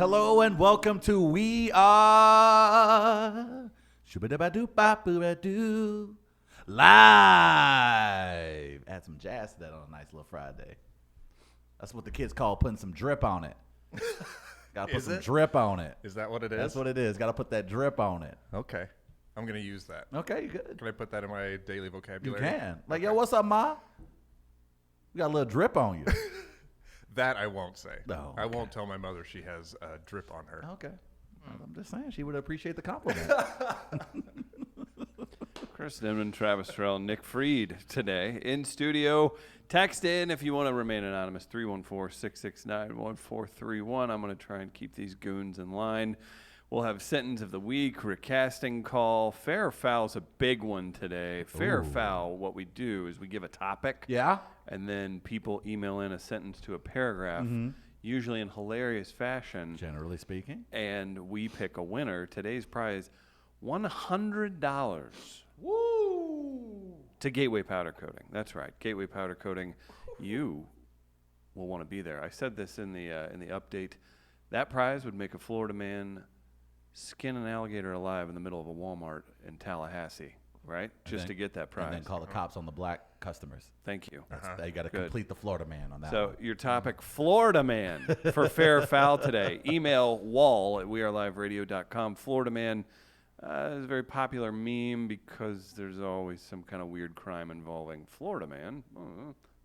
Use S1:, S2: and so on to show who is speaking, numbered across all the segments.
S1: Hello and welcome to We Are Shoo-ba-da-ba-doo-ba-boo-ba-doo Live. Add some jazz to that on a nice little Friday. That's what the kids call putting some drip on it. Gotta put some drip on it.
S2: Is that what it is?
S1: That's what it is. Gotta put that drip on it.
S2: Okay. I'm going to use that.
S1: Okay, you good.
S2: Can I put that in my daily
S1: You
S2: vocabulary?
S1: can. Like,
S2: Okay.
S1: yo, what's up, Ma? We got a little drip on you.
S2: That I won't say.
S1: No,
S2: I
S1: okay.
S2: won't tell my mother she has a drip on her.
S1: Okay. I'm just saying she would appreciate the compliment.
S3: Chris Denman, Travis Terrell, Nick Freed today in studio. Text in if you want to remain anonymous, 314-669-1431. I'm going to try and keep these goons in line. We'll have sentence of the week, recasting call. Fair or foul's a big one today. Fair or foul, what we do is we give a topic.
S1: Yeah?
S3: And then people email in a sentence to a paragraph, usually in hilarious fashion.
S1: Generally speaking.
S3: And we pick a winner. Today's prize, $100.
S1: Woo!
S3: To Gateway Powder Coating. That's right. Gateway Powder Coating. You will want to be there. I said this in the update. That prize would make a Florida man skin an alligator alive in the middle of a Walmart in Tallahassee, right? Just to get that prize.
S1: And then call the cops on the black customers.
S3: Thank you.
S1: They got to
S3: Good.
S1: complete the Florida man on that
S3: So
S1: one.
S3: your topic, Florida man, for fair or foul today. Email WAL at weareliveradio.com. Florida man is a very popular meme because there's always some kind of weird crime involving Florida man,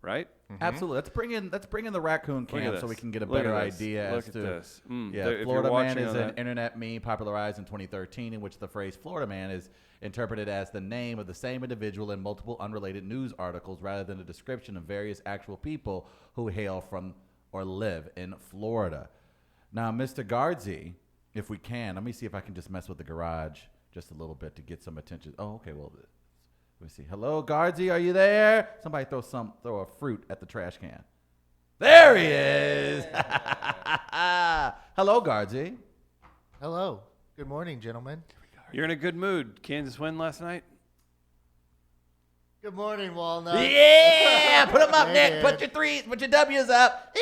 S3: right?
S1: Absolutely. Let's bring in the raccoon
S3: Look at
S1: cam so
S3: this.
S1: we can get a
S3: Look
S1: better
S3: at this.
S1: idea
S3: Look
S1: as
S3: at
S1: to
S3: this.
S1: Yeah,
S3: If you're
S1: Florida man
S3: watching
S1: is
S3: on
S1: an
S3: that-
S1: internet meme popularized in 2013 in which the phrase Florida man is interpreted as the name of the same individual in multiple unrelated news articles rather than a description of various actual people who hail from or live in Florida. Now, Mr. Guardsy, if we can, let me see if I can just mess with the garage just a little bit to get some attention. Oh, okay, well, let me see. Hello, Guardsy, are you there? Somebody throw a fruit at the trash can. There he is. Hello, Guardsy.
S4: Hello. Good morning, gentlemen.
S3: You're in a good mood. Kansas win last night?
S4: Good morning, Walnut.
S1: Yeah, put them up,
S4: Hey,
S1: Nick.
S4: man.
S1: Put your threes, put your W's up.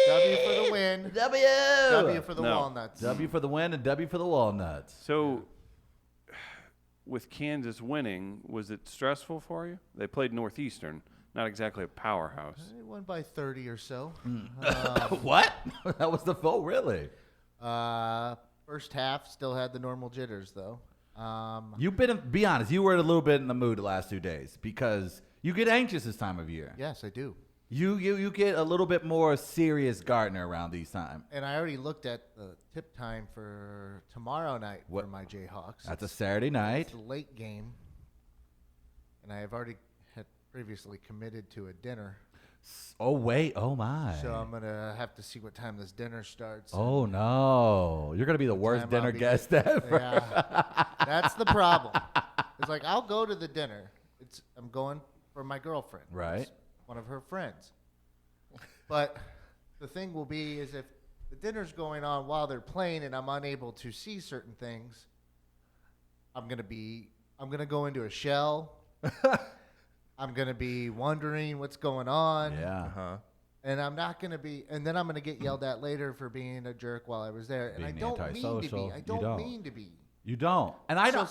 S4: W for the win.
S1: W.
S4: W for the
S3: No.
S4: walnuts.
S1: W for the win and W for the walnuts.
S3: So, with Kansas winning, was it stressful for you? They played Northeastern, not exactly a powerhouse.
S4: They won by 30 or so.
S1: What? That was the vote, really?
S4: First half still had the normal jitters, though.
S1: You've been, be honest, you were a little bit in the mood the last 2 days because you get anxious this time of year.
S4: Yes, I do.
S1: You get a little bit more serious Gardner around these times.
S4: And I already looked at the tip time for tomorrow night
S1: What?
S4: for my Jayhawks.
S1: That's a Saturday night.
S4: It's a late game. And I have already had previously committed to a dinner.
S1: Oh, wait. Oh, my.
S4: So I'm going to have to see what time this dinner starts.
S1: Oh, no. You're going to be the worst
S4: time
S1: dinner
S4: I'll be-
S1: guest ever.
S4: Yeah, that's the problem. It's like I'll go to the dinner. I'm going for my girlfriend,
S1: Right.
S4: It's one of her friends. But the thing will be is if the dinner's going on while they're playing and I'm unable to see certain things, I'm gonna go into a shell. I'm gonna be wondering what's going on.
S1: Yeah.
S4: And I'm not going to be, and then I'm going to get yelled at later for being a jerk while I was there. And I
S1: Being
S4: don't mean to
S1: antisocial.
S4: be. I
S1: You
S4: don't
S1: don't.
S4: mean to be.
S1: You don't. And I don't.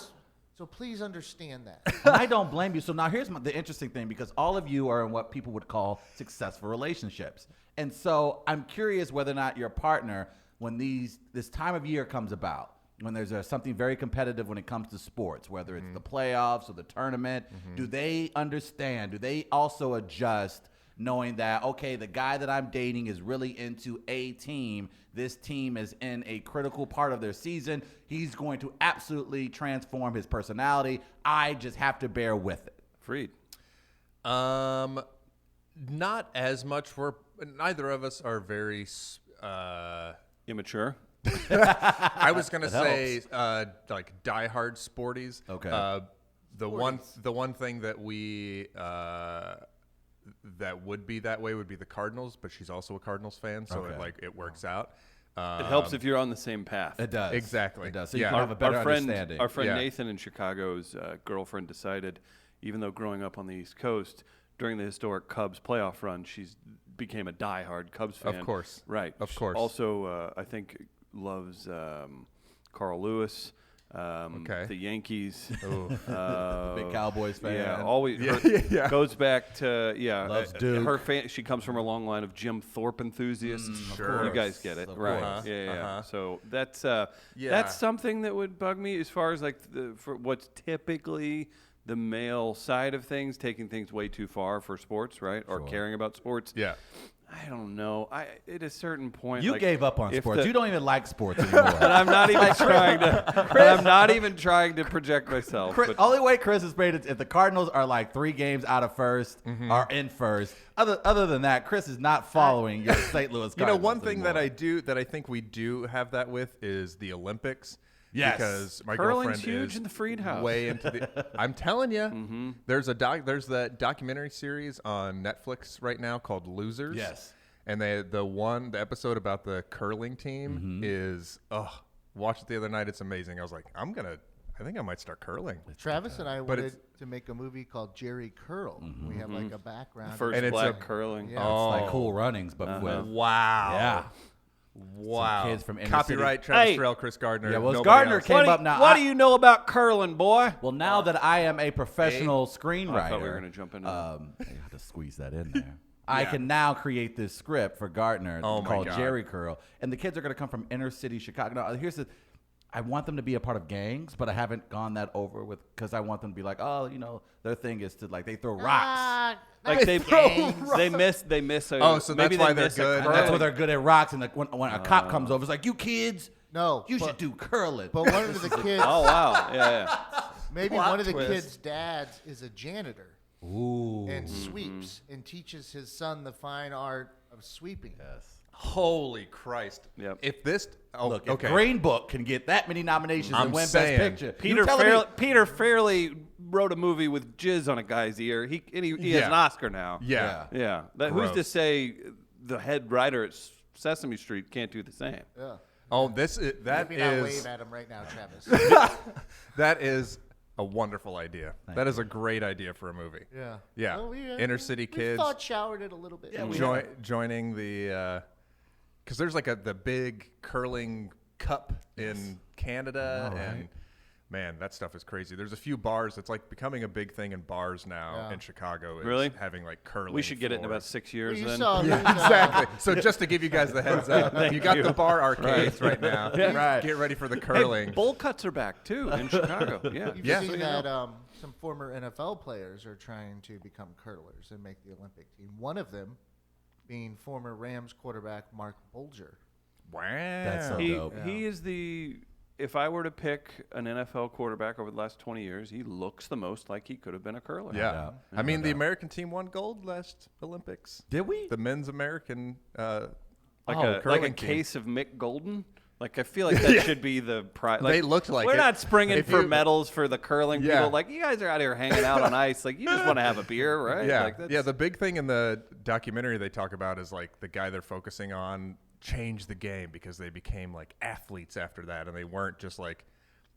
S4: So please understand that.
S1: And I don't blame you. So now here's the interesting thing, because all of you are in what people would call successful relationships. And so I'm curious whether or not your partner, when this time of year comes about, when there's something very competitive when it comes to sports, whether it's the playoffs or the tournament, do they understand? Do they also adjust knowing that, okay, the guy that I'm dating is really into a team. This team is in a critical part of their season. He's going to absolutely transform his personality. I just have to bear with it.
S3: Freed.
S2: Not as much. Neither of us are very.
S3: Immature.
S2: I was gonna
S1: That
S2: say like diehard sporties.
S1: Okay.
S2: The one thing that we that would be that way would be the Cardinals, but she's also a Cardinals fan, so
S1: Okay.
S2: it works out.
S3: It helps if you're on the same path.
S1: It does.
S2: Exactly.
S1: It does. So you
S2: Yeah.
S1: can have a better
S3: our friend,
S1: understanding.
S3: Our friend
S2: Yeah.
S3: Nathan in Chicago's girlfriend decided, even though growing up on the East Coast, during the historic Cubs playoff run, became a diehard Cubs fan.
S2: Of course.
S3: Right.
S2: Of course.
S3: Also, I think loves Carl Lewis.
S2: Okay.
S3: The Yankees.
S1: Big Cowboys fan.
S3: Yeah, always goes back to
S1: Loves Duke.
S3: her she comes from a long line of Jim Thorpe enthusiasts.
S2: Sure.
S3: You guys get it,
S1: Of
S3: right?
S1: course.
S3: Yeah. So that's
S2: Yeah.
S3: that's something that would bug me as far as like for what's typically the male side of things, taking things way too far for sports, right? Or caring about sports.
S2: Yeah.
S3: I don't know. At a certain point,
S1: You
S3: like,
S1: gave up on
S3: if
S1: sports.
S3: the-
S1: You don't even like sports anymore.
S3: and I'm not even trying to. And I'm not even trying to project myself.
S1: Chris,
S3: but
S1: only way Chris has made it if the Cardinals are like 3 games out of first or in first. Other than that, Chris is not following your St. Louis
S2: You
S1: Cardinals.
S2: know, one thing
S1: anymore.
S2: that I think we do have that with is the Olympics.
S1: Yes.
S2: Because my
S3: Curling's
S2: girlfriend
S3: huge
S2: is
S3: in the Freed house.
S2: way into the. I'm telling you, there's that documentary series on Netflix right now called Losers.
S1: Yes.
S2: And the episode about the curling team is watched it the other night. It's amazing. I was like, I think I might start curling.
S4: Travis and I
S2: But
S4: wanted to make a movie called Jerry Curl. We have like a background.
S3: first
S2: And it's
S3: black
S2: a-
S3: curling.
S4: Yeah.
S1: It's like Cool Runnings, but with
S2: Wow.
S1: yeah.
S2: Wow.
S1: kids from inner
S2: Copyright
S1: city.
S2: Travis
S3: Hey.
S2: Terrell, Chris Gardner.
S1: Yeah, well,
S2: nobody
S1: Gardner
S2: else.
S1: came up now.
S3: What do you know about curling, boy?
S1: Well, now that I am a professional screenwriter,
S3: I thought we were gonna jump into that.
S1: I had to squeeze that in there. I can now create this script for Gardner
S2: Oh, my
S1: called
S2: God.
S1: Jerry Curl, and the kids are going to come from inner city Chicago. Now, here's the. I want them to be a part of gangs, but I haven't gone that over with because I want them to be like, oh, their thing is to like they throw rocks.
S3: Like they miss.
S2: Oh, so
S3: maybe
S2: that's why
S3: they
S2: they're
S3: miss a
S2: good.
S1: And that's
S3: curling.
S1: why they're good at rocks. And when a cop comes over, it's like, you kids,
S4: No,
S1: you
S4: but-
S1: should do curling.
S4: But one of the kids,
S3: Oh wow, yeah.
S4: maybe
S2: Plot
S4: one of the
S2: twist.
S4: kids' dads is a janitor
S1: Ooh.
S4: and sweeps and teaches his son the fine art of sweeping.
S1: Yes.
S2: Holy Christ.
S3: Yep.
S2: If this. Oh,
S1: Look,
S2: okay.
S1: if Green Book can get that many nominations
S2: I'm
S1: and win
S2: saying,
S1: Best Picture,
S3: Peter
S1: you telling me-
S3: Peter Fairley wrote a movie with jizz on a guy's ear. He has
S2: Yeah.
S3: an Oscar now.
S2: Yeah.
S3: Yeah. Who's to
S2: Gross.
S3: say the head writer at Sesame Street can't do the same?
S4: Yeah.
S2: Oh, that
S4: Maybe not
S2: is.
S4: wave at him right now, Travis.
S2: That is a wonderful idea. That is a great idea for a movie.
S4: Yeah.
S2: Yeah.
S4: Well,
S2: Inner city
S4: we
S2: kids.
S4: thought showered it a little bit.
S1: Yeah, we
S2: Joining the. Because there's like the big curling cup in Canada.
S1: All right.
S2: And man, that stuff is crazy. There's a few bars. It's like becoming a big thing in bars now
S4: Yeah.
S2: in Chicago. Is
S3: Really?
S2: Having like curling.
S3: We should get it in
S2: for-
S3: about 6
S4: Well,
S3: years
S4: you
S3: then.
S4: saw
S2: Exactly. So just to give you guys the heads up, you got
S3: you.
S2: the bar arcades right now.
S1: Right.
S2: Get ready for the
S3: Hey,
S2: curling.
S3: bowl cuts are back too in Chicago. Yeah.
S4: You've
S2: Yeah.
S4: seen
S3: So, you
S4: that
S3: know.
S4: some former NFL players are trying to become curlers and make the Olympic team. One of them being former Rams quarterback Mark Bulger.
S2: Wow.
S1: That's so
S3: He
S1: dope.
S3: he is the. If I were to pick an NFL quarterback over the last 20 years, he looks the most like he could have been a curler.
S2: Yeah.
S1: doubt.
S2: I mean,
S1: No
S2: the
S1: doubt.
S2: American team won gold last Olympics.
S1: Did we?
S2: The men's American.
S3: Like
S2: Oh,
S3: a
S2: curling team.
S3: case of Mick Golden. Like I feel like that should be the prize. Like,
S2: They looked like
S3: we're
S2: it.
S3: not springing
S2: If
S3: for
S2: you-
S3: medals for the curling
S2: Yeah.
S3: people. Like you guys are out here hanging out on ice. Like you just want to have a beer, right?
S2: Yeah.
S3: Like, that's,
S2: Yeah. The big thing in the documentary they talk about is like the guy they're focusing on changed the game because they became like athletes after that, and they weren't just like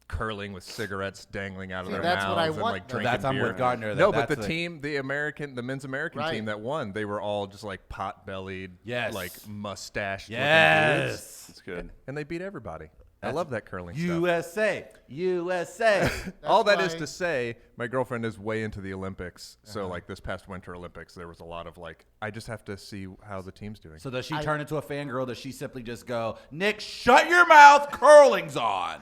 S2: curling with cigarettes dangling out of
S4: See,
S2: their
S4: that's
S2: mouths
S4: what I
S2: and
S4: want,
S2: like
S4: though.
S2: drinking
S1: That's I'm
S2: beer.
S1: with Gardner.
S2: No, but
S1: that's
S2: the team, the men's American
S4: Right.
S2: team that won, they were all just like pot-bellied,
S1: Yes.
S2: like mustached, looking dudes.
S1: Yes.
S3: that's good.
S2: And they beat everybody. I love that curling stuff.
S1: USA. USA.
S2: All that is
S4: why-
S2: to say, my girlfriend is way into the Olympics. So like this past Winter Olympics, there was a lot of like, I just have to see how the team's doing.
S1: So does she turn into a fangirl? Does she simply just go, Nick, shut your mouth, curling's on?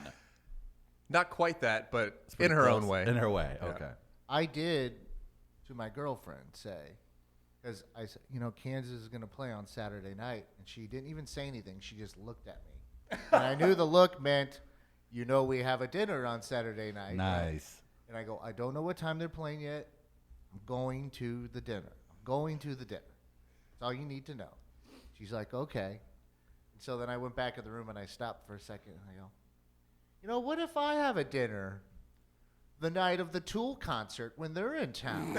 S2: Not quite that, but in
S1: Pretty
S2: her
S1: close.
S2: own way.
S1: In her way,
S2: Yeah.
S1: okay.
S4: I did to my girlfriend say, because I said, Kansas is going to play on Saturday night, and she didn't even say anything. She just looked at me, and I knew the look meant, we have a dinner on Saturday night.
S1: Nice.
S4: And I go, I don't know what time they're playing yet. I'm going to the dinner. I'm going to the dinner. That's all you need to know. She's like, okay. And so then I went back in the room and I stopped for a second and I go, what if I have a dinner the night of the Tool concert when they're in town?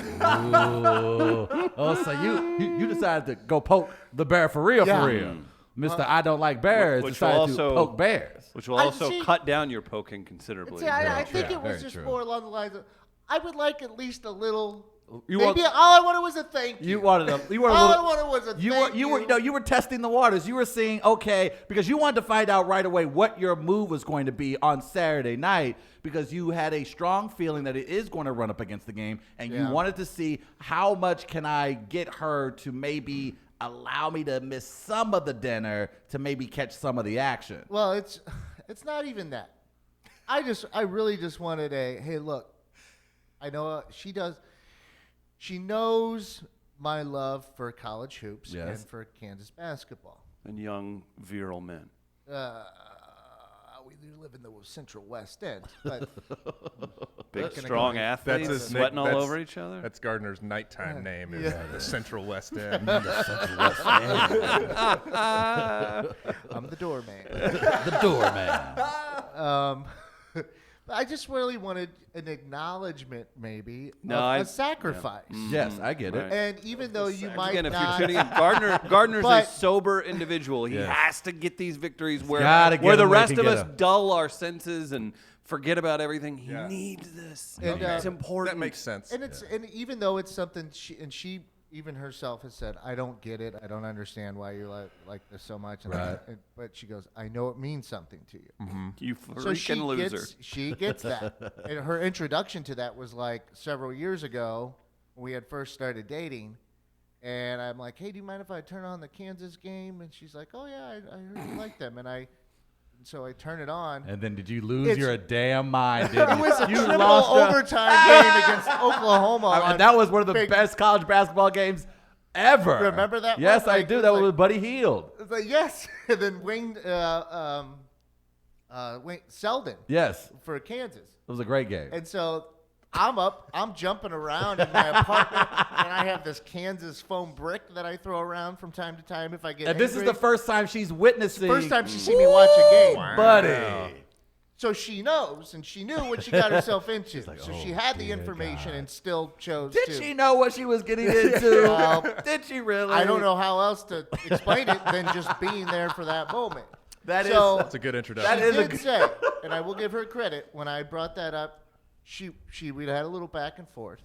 S1: Ooh. Oh, so you decided to go poke the bear for real,
S4: Yeah.
S1: for real. Mr. I don't like bears
S3: Which will
S1: decided
S3: also-
S1: to poke bears.
S3: Which will
S4: I
S3: also
S4: see-
S3: cut down your poking considerably.
S4: See, I think
S1: true.
S4: it was
S1: Very
S4: just
S1: true.
S4: more along the lines of, I would like at least a little Maybe all I wanted was a thank you.
S1: You wanted a
S4: all I wanted was a thank you.
S1: You were testing the waters. You were seeing, okay, because you wanted to find out right away what your move was going to be on Saturday night, because you had a strong feeling that it is going to run up against the game, and you wanted to see how much can I get her to maybe allow me to miss some of the dinner to maybe catch some of the action.
S4: Well, it's not even that. I really just wanted hey, look, I know she does. She knows my love for college hoops and for Kansas basketball.
S3: And young, virile men.
S4: We live in the Central West End, but
S3: big, strong athletes
S2: That's his
S3: sweating all
S2: that's-
S3: over each other.
S2: That's Gardner's nighttime name is the Central West End.
S4: I'm the doorman.
S1: The doorman.
S4: I just really wanted an acknowledgement, maybe,
S3: No,
S4: of a sacrifice.
S1: Yes, I get it.
S3: Right.
S4: And even though you might
S3: Again, if
S4: not,
S3: you're tuning in, Gardner's a
S4: But-
S3: sober individual. He
S1: Yes.
S3: has to get these victories where
S1: gotta get
S3: the
S1: them where he
S3: rest
S1: can
S3: of
S1: get
S3: us
S1: them.
S3: dull our senses and forget about everything. He
S2: Yeah.
S3: needs this.
S4: And,
S3: It's important.
S2: That makes sense.
S4: and it's and even though it's something she even herself has said, I don't get it. I don't understand why you like this so much. And
S1: Right.
S4: but she goes, I know it means something to you.
S3: You
S4: So
S3: freaking loser.
S4: she gets that. And her introduction to that was like several years ago when we had first started dating. And I'm like, hey, do you mind if I turn on the Kansas game? And she's like, oh, yeah, I heard you like them. And so I turn it on.
S1: And then did you lose
S4: It's-
S1: your damn mind? Didn't
S4: It
S1: you?
S4: was a
S1: You
S4: triple
S1: lost your-
S4: overtime game against Oklahoma. on
S1: that was one of the
S4: big-
S1: best college basketball games ever.
S4: Remember that one?
S1: Yes, I
S4: Like,
S1: do.
S4: it
S1: That
S4: was
S1: was
S4: like-
S1: with Buddy Hield.
S4: It's like, yes. And then Wayne Selden
S1: Yes,
S4: for Kansas.
S1: it was a great game.
S4: And so I'm jumping around in my apartment, and I have this Kansas foam brick that I throw around from time to time if I get
S1: And this is
S4: angry.
S1: the first time she's witnessing.
S4: First time she's seen me watch a game.
S1: Buddy.
S4: So she knows, and she knew what she got herself into.
S1: like,
S4: so
S1: "Oh,
S4: she had the
S1: dear
S4: information
S1: God."
S4: and still chose
S1: Did
S4: to.
S1: she know what she was getting into?
S4: Well,
S1: Did she really?
S4: I don't know how else to explain it than just being there for that moment.
S1: That is.
S4: So-
S2: That's a good introduction.
S1: That
S4: She
S1: is a
S4: did
S1: good-
S4: say, and I will give her credit, when I brought that up, we'd had a little back and forth.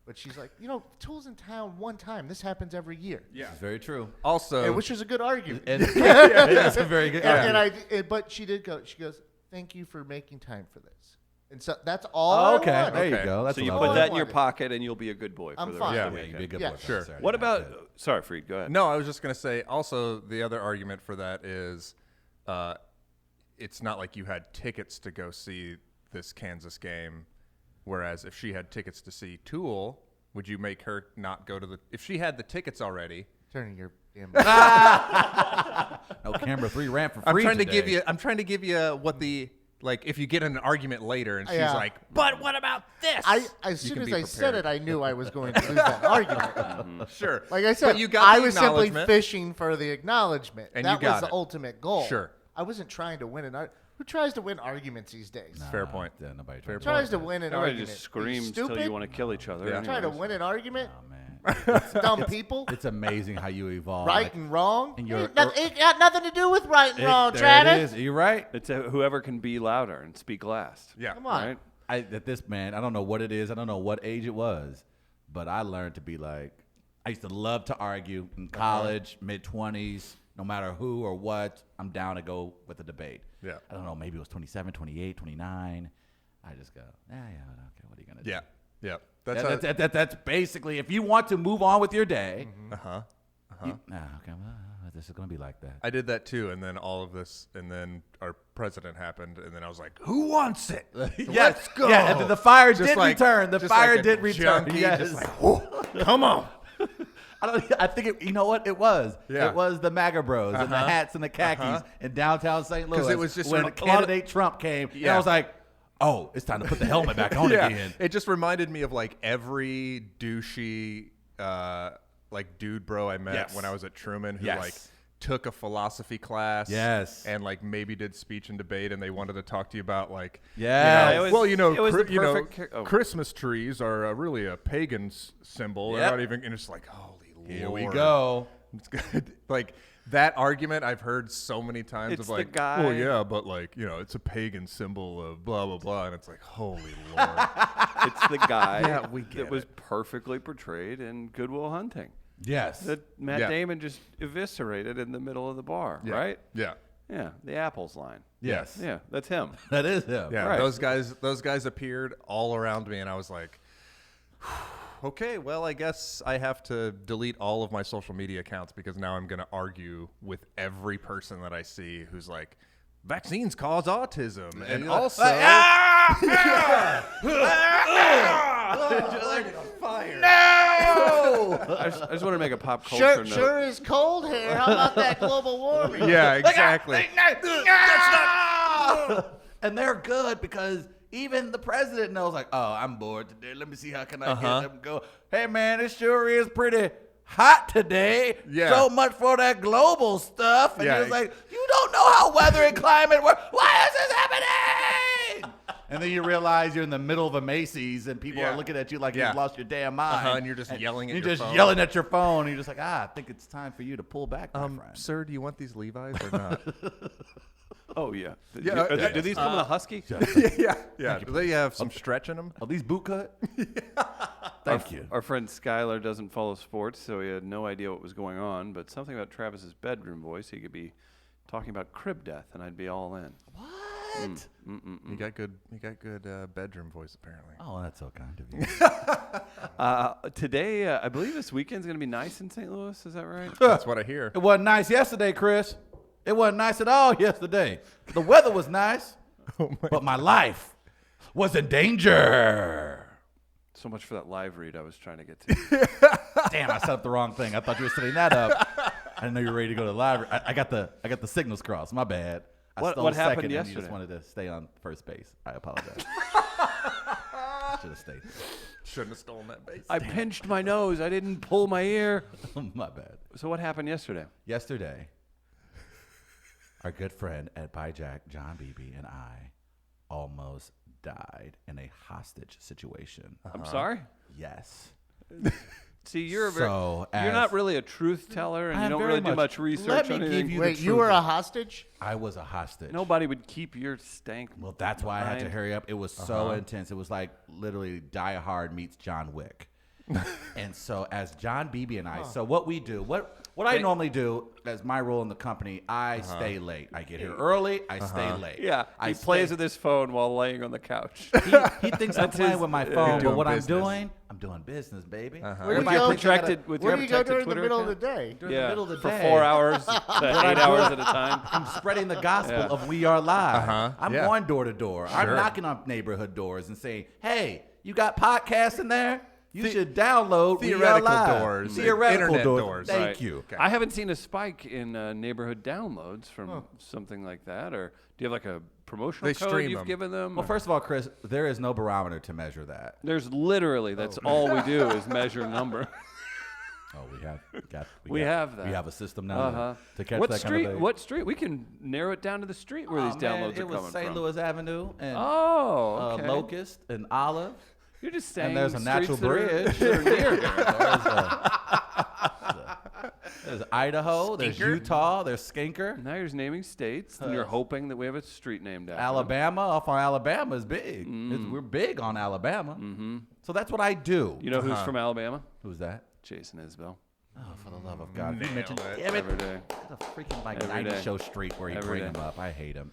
S4: But she's like, Tool's in town one time. This happens every year.
S2: Yeah.
S1: It's very true.
S2: Also,
S4: Which is a good argument.
S1: And it's a very good.
S4: But she did go. She goes, "Thank you for making time for this." And so that's all.
S1: okay,
S4: I wanted.
S1: there you
S2: Okay.
S1: go. That's
S3: So you
S1: lovely.
S3: put that in your
S4: wanted.
S3: pocket and you'll be a good boy for
S4: I'm
S3: the
S4: fine.
S3: rest
S2: Yeah.
S3: of the
S1: Yeah, you'd be a
S3: weekend.
S1: good
S4: Yeah,
S1: boy for
S4: sure.
S1: Saturday
S3: What
S1: night,
S3: about,
S1: good.
S3: sorry, Freed, go ahead.
S2: no, I was just going to say also the other argument for that is it's not like you had tickets to go see this Kansas game, whereas if she had tickets to see Tool, would you make her not go to if she had the tickets already?
S4: Turning your damn.
S1: No, camera 3 ran for free.
S2: I'm trying
S1: today.
S2: to give you what the like if you get in an argument later and she's
S4: Yeah.
S2: like, "But what about this?"
S4: As
S2: You
S4: soon
S2: can
S4: as
S2: be
S4: I said
S2: prepared.
S4: it, I knew I was going to lose that argument.
S2: Sure.
S4: Like I said,
S2: but you got
S4: I
S2: the
S4: was simply
S2: acknowledgement.
S4: fishing for the acknowledgement.
S2: And
S4: that
S2: you got
S4: was the
S2: it.
S4: ultimate goal.
S2: Sure.
S4: I wasn't trying to win an argument. Who tries to win arguments these days?
S2: Fair point.
S1: Yeah, nobody
S2: Fair
S4: Tries to win an
S3: Everybody
S4: argument.
S3: just
S4: Are you
S3: screams till
S4: stupid?
S3: you want to kill each other.
S2: Yeah.
S4: Try to
S3: anyways.
S4: win an argument.
S1: Oh, man.
S4: Dumb people.
S1: It's amazing how you evolve.
S4: Right
S1: Like,
S4: and wrong.
S1: and you're-
S4: It got nothing to do with right and wrong,
S1: there
S4: Travis.
S1: it is. You're right.
S3: It's whoever can be louder and speak last.
S2: Yeah.
S4: Come on.
S3: Right?
S1: I don't know what it is. I don't know what age it was, but I learned to be like, I used to love to argue in college, mid-20s, no matter who or what, I'm down to go with a debate.
S2: Yeah.
S1: I don't know, maybe it was 27, 28, 29. I just go, okay, what are you going to do?
S2: Yeah. Yeah. That's
S1: That's basically, if you want to move on with your day,
S2: uh-huh.
S1: okay, well, this is going to be like that.
S2: I did that too, and then all of this, and then our president happened, and then I was like, "Who wants it? Let's go!"
S1: Yeah, and the fire
S2: Just
S1: did
S2: like-
S1: return. The
S2: just
S1: fire
S2: like a
S1: did return.
S2: junkie,
S1: Yes.
S2: just like, "Whoa, come on!"
S1: I think it, you know what it was.
S2: Yeah.
S1: It was the MAGA Bros and the hats and the khakis in downtown St. Louis.
S2: 'Cause it was just
S1: when
S2: a lot of-
S1: candidate Trump came. And
S2: Yeah.
S1: I was like, oh, it's time to put the helmet back on
S2: Yeah,
S1: again.
S2: it just reminded me of like every douchey, like dude bro I met
S1: Yes.
S2: when I was at Truman who
S1: Yes.
S2: like took a philosophy class.
S1: Yes.
S2: And like maybe did speech and debate, and they wanted to talk to you about like,
S1: Yes.
S3: It was-
S2: well, you know,
S3: it was the perfect
S2: Christmas trees are really a pagan symbol. They're
S1: Yep.
S2: not even, and it's like, holy
S1: Here
S2: Lord.
S1: we go.
S2: It's good. Like that argument I've heard so many times
S3: It's
S2: of
S3: the
S2: like,
S3: guy-
S2: well, yeah, but like, you know, it's a pagan symbol of blah, blah, blah. And it's like, holy Lord.
S3: It's the guy
S2: Yeah, we get
S3: that was
S2: it.
S3: perfectly portrayed in Good Will Hunting
S1: Yes.
S3: that Matt
S2: Yeah.
S3: Damon just eviscerated in the middle of the bar,
S2: Yeah.
S3: right?
S2: Yeah.
S3: Yeah, the apples line.
S1: Yes.
S3: Yeah, that's him.
S1: That is him.
S2: Yeah.
S3: Right.
S2: Those guys appeared all around me. And I was like, okay, well, I guess I have to delete all of my social media accounts because now I'm going to argue with every person that I see who's like, vaccines cause autism. And
S1: you're like,
S2: also,
S3: I just want to make a pop culture note.
S4: Sure is cold here. How about that global warming?
S2: yeah, exactly.
S1: And they're good because even the president knows, like, oh, I'm bored today. Let me see how can I get them go. Hey, man, it sure is pretty hot today.
S2: Yeah.
S1: So much for that global stuff. And
S2: Yeah.
S1: you're like, you don't know how weather and climate work. Why is this happening? And then you realize you're in the middle of a Macy's and people
S2: Yeah.
S1: are looking at you like
S2: Yeah.
S1: you've lost your damn mind.
S2: And you're just yelling at
S1: you're
S2: your
S1: just
S2: phone.
S1: yelling at your phone. And you're just like, I think it's time for you to pull back, my friend.
S2: Sir, do you want these Levi's or not?
S3: Oh, yeah.
S2: Yeah,
S3: Do these come in a husky?
S2: yeah. Do they have some stretch in them?
S1: Are these boot cut? Thank you.
S3: Our friend Skylar doesn't follow sports, so he had no idea what was going on, but something about Travis's bedroom voice, he could be talking about crib death, and I'd be all in.
S1: What?
S2: You got good bedroom voice apparently.
S1: Oh, that's so kind of you.
S3: Today, I believe this weekend's going to be nice in St. Louis. Is that right?
S2: That's what I hear.
S1: It wasn't nice yesterday, Chris. It wasn't nice at all yesterday. The weather was nice, but my life was in danger.
S3: So much for that live read I was trying to get to.
S1: Damn, I set up the wrong thing. I thought you were setting that up. I didn't know you were ready to go to the library. I got the signals crossed. My bad. I
S3: What-
S1: stole
S3: what
S1: second
S3: happened
S1: and
S3: yesterday?
S1: You just wanted to stay on first base. I apologize. Should have stayed.
S2: Shouldn't have stolen that base.
S3: I pinched my nose. I didn't pull my ear.
S1: My bad.
S3: So what happened yesterday?
S1: Yesterday, our good friend Ed Byjack, John Beebe, and I almost died in a hostage situation.
S3: I'm sorry?
S1: Yes.
S3: See, you're
S1: So,
S3: you're not
S1: as-
S3: really a truth teller, and
S1: I
S3: you
S1: am
S3: don't
S1: very
S3: really do
S1: much.
S3: much research
S1: Let me
S3: on
S1: give
S3: anything.
S1: you-
S4: Wait,
S1: the
S4: you were
S1: truth.
S4: a hostage?
S1: I was a hostage.
S3: Nobody would keep your stank.
S1: Well, that's why I had to
S3: Mind.
S1: hurry up. It was so intense. It was like literally Die Hard meets John Wick. And so as John Beebe and I, so what we do, what I normally do as my role in the company, I stay late. I get here early. I stay late.
S3: Yeah,
S1: I
S3: he plays
S1: stay-
S3: with his phone while laying on the couch.
S1: He thinks I'm
S3: That's
S1: playing
S3: his-
S1: with my
S3: You're
S1: phone, but
S2: doing
S1: what
S2: business.
S1: I'm doing business, baby.
S4: Where do
S3: Everybody
S4: you go?
S3: contracted with
S4: Where
S3: your
S4: do you go
S3: protected
S4: during the
S3: Twitter
S4: middle of
S3: account?
S4: the day?
S1: During the middle of the
S3: for
S1: day.
S3: 4 hours, to 8 hours at a time.
S1: I'm spreading the gospel
S3: Yeah.
S1: of We Are Live. I'm
S2: Yeah.
S1: going door to door. I'm
S2: Sure.
S1: knocking on neighborhood doors and saying, "Hey, you got podcasts in there? You should download We Are
S2: Theoretical
S1: Live."
S2: doors,
S1: Theoretical
S2: internet
S1: doors.
S2: doors.
S1: Thank
S3: Right.
S1: you.
S2: Okay.
S3: I haven't seen a spike in neighborhood downloads from something like that. Or do you have like a promotional
S2: They
S3: code
S2: stream
S3: you've
S2: them.
S3: given them?
S1: Well, first of all, Chris, there is no barometer to measure that.
S3: There's literally that's all we do is measure number.
S1: Oh, we have
S3: We have that.
S1: We have a system now
S3: Uh-huh.
S1: to catch
S3: What
S1: that
S3: street?
S1: kind of thing.
S3: What street? We can narrow it down to the street where these
S1: Oh, man,
S3: downloads are
S1: it was
S3: coming
S1: St.
S3: from.
S1: Louis Avenue and
S3: Oh, okay.
S1: Locust and Olive.
S3: You're just saying
S1: And there's a natural
S3: streets that are-
S1: bridge.
S3: that are near here.
S1: There's Idaho. There's Utah. There's Skinker.
S3: Now you're just naming states, and you're hoping that we have a street named after them.
S1: Alabama, off on Alabama is big. We're big on Alabama. So that's what I do.
S3: You know who's from Alabama?
S1: Who's that?
S3: Jason Isbell.
S1: Oh, for the love of God. You
S2: Nailed
S1: mentioned,
S2: it.
S1: damn it.
S3: Every day.
S1: The freaking like
S3: Every
S1: 90
S3: day.
S1: show street where you
S3: Every
S1: bring
S3: day.
S1: him up. I hate him.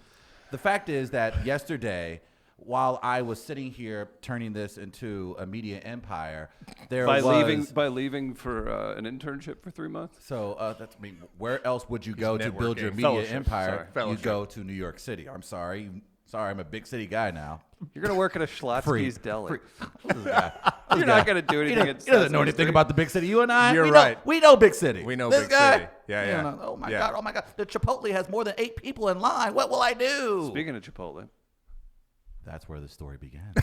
S1: The fact is that yesterday, while I was sitting here turning this into a media empire, there
S3: By
S1: was
S3: leaving for an internship for 3 months.
S1: So that's I mean, where else would you go to build your
S2: networking.
S1: media
S3: Fellowship,
S1: empire?
S3: sorry.
S1: You
S2: Fellowship.
S1: go to New York City. I'm sorry. I'm a big city guy now.
S3: You're gonna work at a
S1: Free.
S3: Schlotsky's Deli.
S1: Free. This guy.
S3: You're not gonna do
S1: He
S3: anything.
S1: doesn't, he doesn't know anything about the big city. You and I,
S2: You're
S1: we
S2: right.
S1: We know big city.
S2: We know
S1: this
S2: big
S1: guy,
S2: city. Yeah,
S1: you
S2: yeah.
S1: know, oh my
S2: Yeah.
S1: God. Oh my God. The Chipotle has more than 8 people in line. What will I do?
S3: Speaking of Chipotle,
S1: That's where the story began.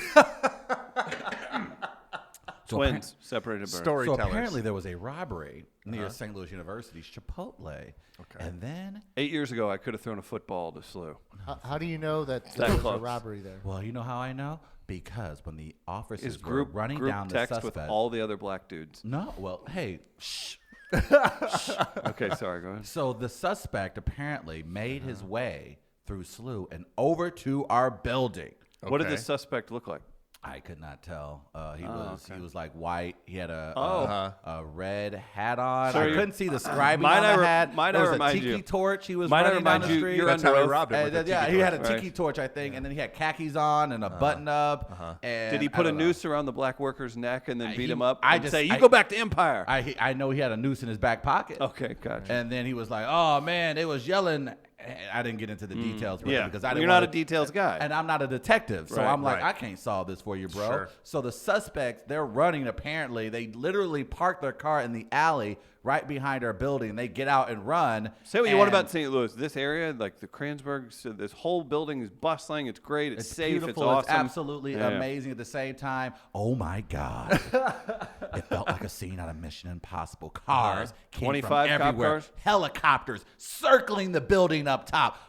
S3: twins separated by birth.
S1: So
S2: Storytellers.
S1: apparently there was a robbery near St. Louis University's Chipotle. Okay. And then,
S3: 8 years ago, I could have thrown a football to SLU.
S4: How do you know that
S3: That
S4: there was a
S3: close.
S4: robbery there?
S1: well, you know how I know? Because when the officers
S3: Is
S1: were
S3: group
S1: running
S3: group
S1: down the
S3: text
S1: suspect.
S3: with all the other black dudes.
S1: No, well, hey, shh.
S3: Okay, sorry, go ahead.
S1: So the suspect apparently made his way through SLU and over to our building.
S3: What did
S2: Okay.
S3: the suspect look like?
S1: I could not tell. He
S3: okay.
S1: was like white. He had
S3: Oh.
S1: a red hat on.
S3: So
S1: I
S3: you-
S1: couldn't see the scribing
S3: Might
S1: on
S3: I
S1: the
S3: re-
S1: hat.
S3: might I
S1: there was a
S3: remind
S1: tiki
S3: you-
S1: torch. He was
S3: Might I
S1: running down
S3: remind
S1: the
S3: you,
S1: street.
S3: you're
S2: That's
S3: under
S2: how he
S3: oath.
S2: robbed it. With the
S1: Yeah,
S2: tiki
S1: he had a
S2: torch.
S1: tiki torch, I think, and then he had khakis on and a button up. And
S3: Did he
S1: I
S3: put a
S1: don't know.
S3: noose around the black worker's neck and then beat
S1: he-
S3: him up
S1: I
S3: and
S1: just-
S3: say, "You
S1: I-
S3: go back to Empire"?
S1: I know he had a noose in his back pocket.
S3: Okay, gotcha.
S1: And then he was like, "Oh man, it was yelling." I didn't get into the details, really,
S3: Yeah,
S1: because I
S3: well,
S1: didn't.
S3: you're not
S1: wanna-
S3: a details guy.
S1: and I'm not a detective, so
S3: Right,
S1: I'm like,
S2: right.
S1: I can't solve this for you, bro.
S2: Sure.
S1: So the suspects, they're running. Apparently, they literally parked their car in the alley right behind our building. They get out and run.
S3: Say what you want
S1: and
S3: about St. Louis. This area, like the Kransberg, so this whole building is bustling. It's great. It's,
S1: It's
S3: safe.
S1: beautiful.
S3: It's awesome.
S1: absolutely
S3: Yeah.
S1: amazing at the same time. Oh my God. It felt like a scene out of Mission Impossible. Cars came
S3: 25
S1: from
S3: cop
S1: everywhere.
S3: cars?
S1: Helicopters circling the building up top.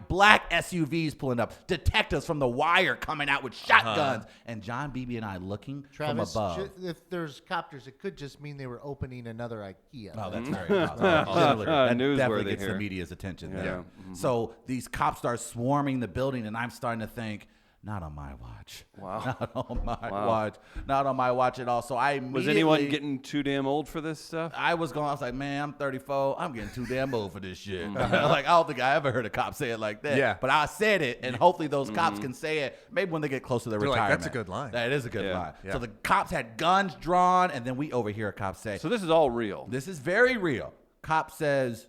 S1: Black SUVs pulling up. Detectives from The Wire coming out with shotguns. And John Beebe and I looking
S4: Travis,
S1: from above.
S4: if there's copters, it could just mean they were opening another IKEA.
S1: Oh, that's very possible. Definitely. That
S3: Newsworthy
S1: definitely gets
S3: here.
S1: the media's attention
S3: Yeah.
S1: there. So these cops start swarming the building, and I'm starting to think, not on my watch.
S3: Wow.
S1: Not on my
S3: Wow.
S1: watch. Not on my watch at all. So I immediately...
S3: Was anyone getting too damn old for this stuff?
S1: I was like, man, I'm 34. I'm getting too damn old for this shit. Like, I don't think I ever heard a cop say it like that.
S2: Yeah.
S1: But I said it, and hopefully those cops can say it maybe when they get close to their
S2: They're like,
S1: retirement.
S2: "That's a good line."
S1: That is a good
S3: Yeah.
S1: line.
S2: Yeah.
S1: So the cops had guns drawn, and then we overhear a cop say,
S3: So this is all real.
S1: this is very real. Cop says,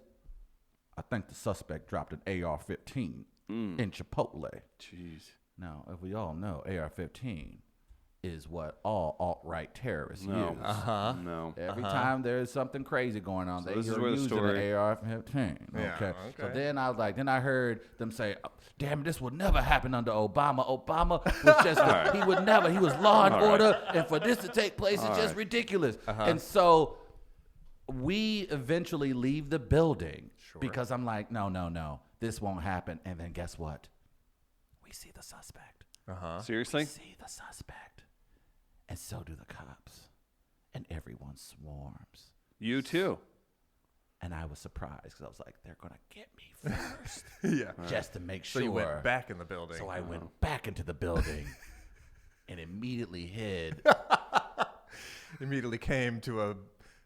S1: I think the suspect dropped an AR-15 in Chipotle.
S3: Jeez.
S1: Now, if we all know, AR-15 is what all alt-right terrorists
S3: No.
S1: use.
S3: No.
S1: Every time there's something crazy going on,
S3: So
S1: they
S3: this is
S1: are
S3: where the
S1: using
S3: story-
S1: an AR-15.
S2: Yeah,
S1: Okay. So
S2: okay.
S1: then I was like, then I heard them say, oh, "Damn, this would never happen under Obama. Obama was just, he would never. He was law and order, and for this to take place is just ridiculous." And so we eventually leave the building because I'm like, no, this won't happen. And then guess what? We see the suspect.
S3: Seriously?
S1: We see the suspect. And so do the cops. And everyone swarms.
S3: You too.
S1: And I was surprised because I was like, they're going to get me first.
S2: Yeah.
S1: Just to make
S2: So
S1: sure.
S2: you went back in the building.
S1: So I went back into the building and immediately hid.
S2: Immediately came to a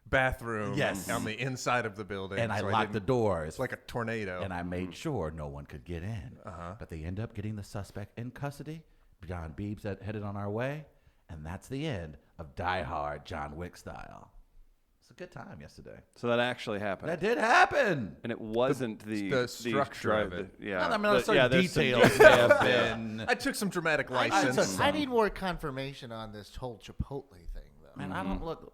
S2: bathroom
S1: Yes.
S2: on the inside of the building.
S1: And I
S2: so
S1: locked the
S2: didn't-
S1: doors.
S2: It's like a tornado.
S1: And I made sure no one could get in. But they end up getting the suspect in custody. John Beebs headed on our way. And that's the end of Die Hard John Wick style. It's a good time yesterday.
S3: So that actually happened.
S1: That did happen.
S3: And it wasn't the
S2: structure of it.
S3: Yeah.
S1: I mean, certain
S3: there's some
S1: details may have been.
S2: I took some dramatic
S1: I
S2: license.
S1: took
S4: I need more confirmation on this whole Chipotle thing, though.
S1: Man, I don't look.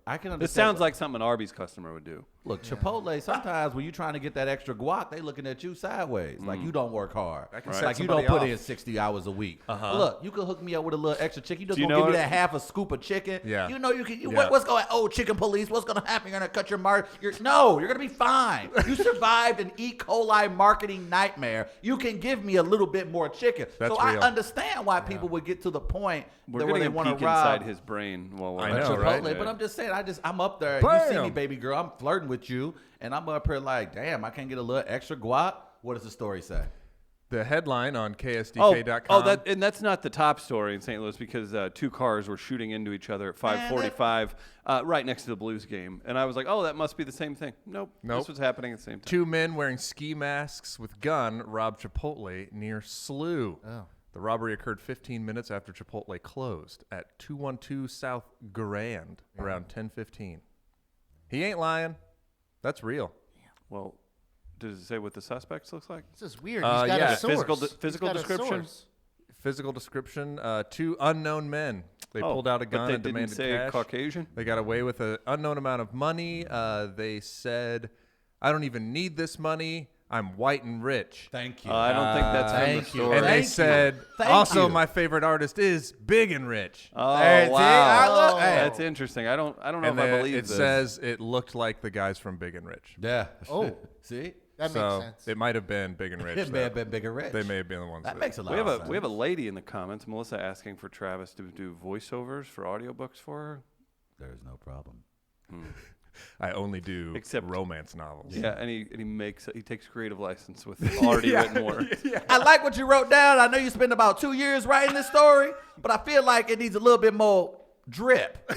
S1: I can understand.
S3: This sounds like something an Arby's customer would do.
S1: Look, Chipotle. Sometimes when you're trying to get that extra guac, they looking at you sideways, like you don't work hard,
S2: I can
S1: like
S2: set
S1: you don't
S2: somebody
S1: put
S2: off.
S1: in 60 hours a week. Look, you can hook me up with a little extra chicken. You just
S3: Do you
S1: gonna
S3: know
S1: give me
S3: what-
S1: that half a scoop of chicken.
S2: Yeah.
S1: You know you can.
S2: Yeah.
S1: What's going? Oh, chicken police. What's gonna happen? You're gonna cut your mark. You're gonna be fine. You survived an E. coli marketing nightmare. You can give me a little bit more chicken.
S2: That's
S1: so I
S2: real.
S1: understand why people would get to the point
S3: We're
S1: where they
S3: getting a
S1: want
S3: peek
S1: to rob.
S3: inside his brain while we're
S2: I
S1: a
S2: know,
S1: Chipotle,
S2: right?
S1: but I'm just saying, I'm up there. You see me,
S2: Bam!
S1: baby girl. I'm flirting with you, and I'm up here like, damn, I can't get a little extra guap. What does the story say?
S2: The headline on KSDK.com.
S3: That's not the top story in St. Louis because two cars were shooting into each other at 5:45 right next to the Blues game, and I was like, oh, that must be the same thing. Nope. This was happening at the same time.
S2: Two men wearing ski masks with gun robbed Chipotle near SLU.
S4: Oh.
S2: The robbery occurred 15 minutes after Chipotle closed at 212 South Grand around 10:15. He ain't lying. That's real.
S3: Well, does it say what the suspects looks like?
S4: This is weird. He's got
S2: yeah.
S4: a source.
S3: Physical
S4: He's got a
S3: description?
S4: source.
S2: Physical description, two unknown men. They pulled out a gun
S3: but they
S2: and
S3: didn't
S2: demanded
S3: say
S2: cash.
S3: Caucasian?
S2: They got away with an unknown amount of money. They said, I don't even need this money. I'm white and rich.
S1: Thank you.
S3: I don't think that's in the
S1: Thank you.
S3: story.
S2: And they
S1: Thank you.
S2: said,
S1: Thank
S2: also
S1: you.
S2: my favorite artist is big and rich.
S3: Oh,
S1: Hey, see,
S3: wow.
S1: hey.
S3: That's interesting. I don't know
S2: and
S3: if I
S2: then
S3: believe
S2: it
S3: this.
S2: says it looked like the guys from Big and Rich.
S1: Yeah.
S4: Oh.
S1: See?
S4: That
S2: so
S4: makes sense.
S2: it might have been Big and Rich.
S1: It may
S2: that-
S1: have been Big and Rich.
S2: They may have been the ones.
S1: That makes a lot
S3: we have
S1: of
S3: a
S1: sense.
S3: we have a lady in the comments, Melissa, asking for Travis to do voiceovers for audiobooks for her.
S1: There's no problem.
S2: I only do
S3: Except-
S2: romance novels.
S3: Yeah, and he takes creative license with already written work.
S1: I like what you wrote down. I know you spent about 2 years writing this story, but I feel like it needs a little bit more drip.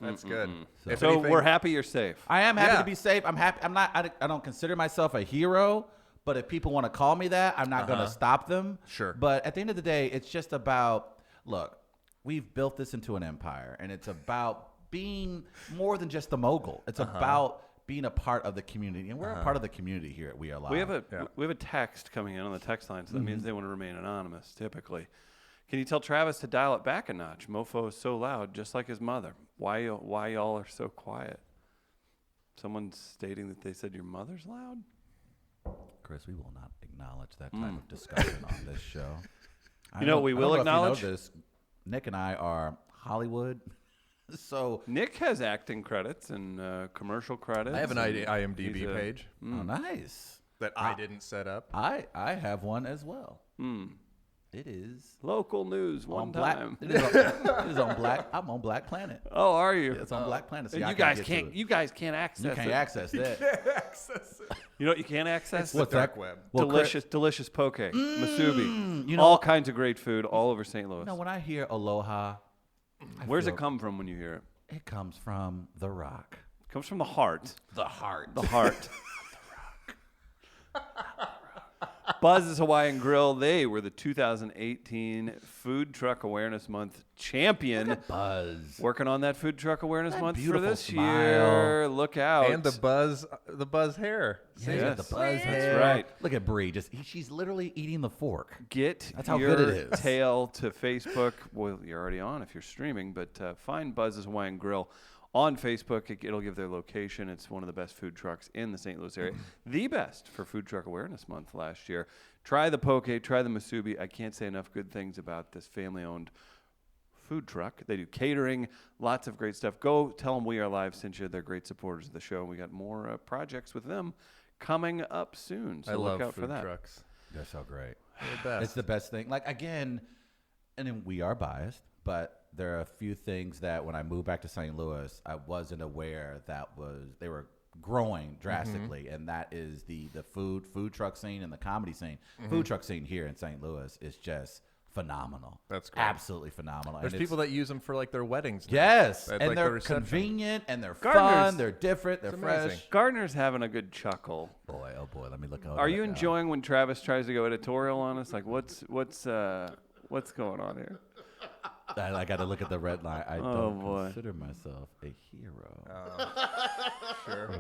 S2: That's good. If
S3: So
S2: anything-
S3: we're happy you're safe.
S1: I am happy
S2: Yeah.
S1: to be safe. I'm happy. I don't consider myself a hero, but if people want to call me that, I'm not going to stop them.
S2: Sure.
S1: But at the end of the day, it's just about, look, we've built this into an empire, and it's about being more than just the mogul. It's about being a part of the community, and we're a part of the community here at We Are Live.
S3: We have a text coming in on the text line, so that means they want to remain anonymous. Typically, can you tell Travis to dial it back a notch? Mofo is so loud, just like his mother. Why y'all are so quiet? Someone's stating that they said your mother's loud.
S1: Chris, we will not acknowledge that type of discussion on this show.
S3: You know what we will acknowledge?
S1: This. Nick and I are Hollywood, so
S3: Nick has acting credits and commercial credits.
S2: I have an
S3: and
S2: IMDb
S3: he's a-
S2: page
S1: oh, nice.
S2: that I didn't set up.
S1: I have one as well. It is
S3: Local news one
S1: on Black.
S3: time.
S1: It is on Black. I'm on Black Planet.
S3: Oh, are you?
S1: It's on Black Planet. So
S3: And
S1: y'all
S3: you guys
S1: get
S3: can't.
S1: to it.
S3: You guys can't access.
S1: You can't
S3: it.
S1: access that.
S2: Access it.
S3: You know what you can't access?
S2: It's the
S1: What's
S2: dark
S1: that?
S2: web.
S1: Well,
S3: delicious poke, masubi,
S1: you know-
S3: all kinds of great food all over St. Louis.
S1: You know, when I hear Aloha,
S3: Where's
S1: feel-
S3: it come from when you hear it?
S1: it comes from The Rock.
S3: It comes from the heart.
S1: The heart.
S3: The heart. Buzz's Hawaiian Grill. They were the 2018 Food Truck Awareness Month champion.
S1: Buzz.
S3: Working on that Food Truck Awareness
S1: That
S3: Month for
S1: beautiful
S3: this
S1: smile.
S3: year. Look out.
S2: And the buzz hair.
S1: Yeah, you got the
S3: Yes.
S1: buzz
S3: That's
S1: hair.
S3: right.
S1: Look at Bree. She's literally eating the fork.
S3: Get
S1: That's how
S3: your
S1: good it is.
S3: tail to Facebook. Well, you're already on if you're streaming, but find Buzz's Hawaiian Grill on Facebook. It'll give their location. It's one of the best food trucks in the St. Louis area. The best for Food Truck Awareness Month last year. Try the poke, try the masubi. I can't say enough good things about this family-owned food truck. They do catering, lots of great stuff. Go tell them We Are Live sent you. They're great supporters of the show. We got more projects with them coming up soon. So
S2: I
S3: look
S2: love
S3: out
S2: food
S3: for that.
S2: trucks.
S1: They're so great.
S2: They're the best.
S1: It's the best thing. Like, again, and then we are biased, but there are a few things that when I moved back to St. Louis, I wasn't aware they were growing drastically, and that is the food truck scene and the comedy scene. Food truck scene here in St. Louis is just phenomenal.
S2: That's great.
S1: Absolutely phenomenal.
S2: There's
S1: And
S2: people that use them for like their weddings. now.
S1: yes,
S2: At,
S1: and
S2: like, the
S1: they're
S2: reception.
S1: convenient and they're
S3: Gardner's-
S1: fun. They're different. They're
S2: It's amazing.
S1: fresh.
S3: Gardner's having a good chuckle.
S1: Boy, oh boy, let me look.
S3: Are you enjoying when Travis tries to go editorial on us? Like, what's going on here?
S1: I got to look at the red line. I
S3: Oh,
S1: don't
S3: boy.
S1: consider myself a hero.
S2: Sure.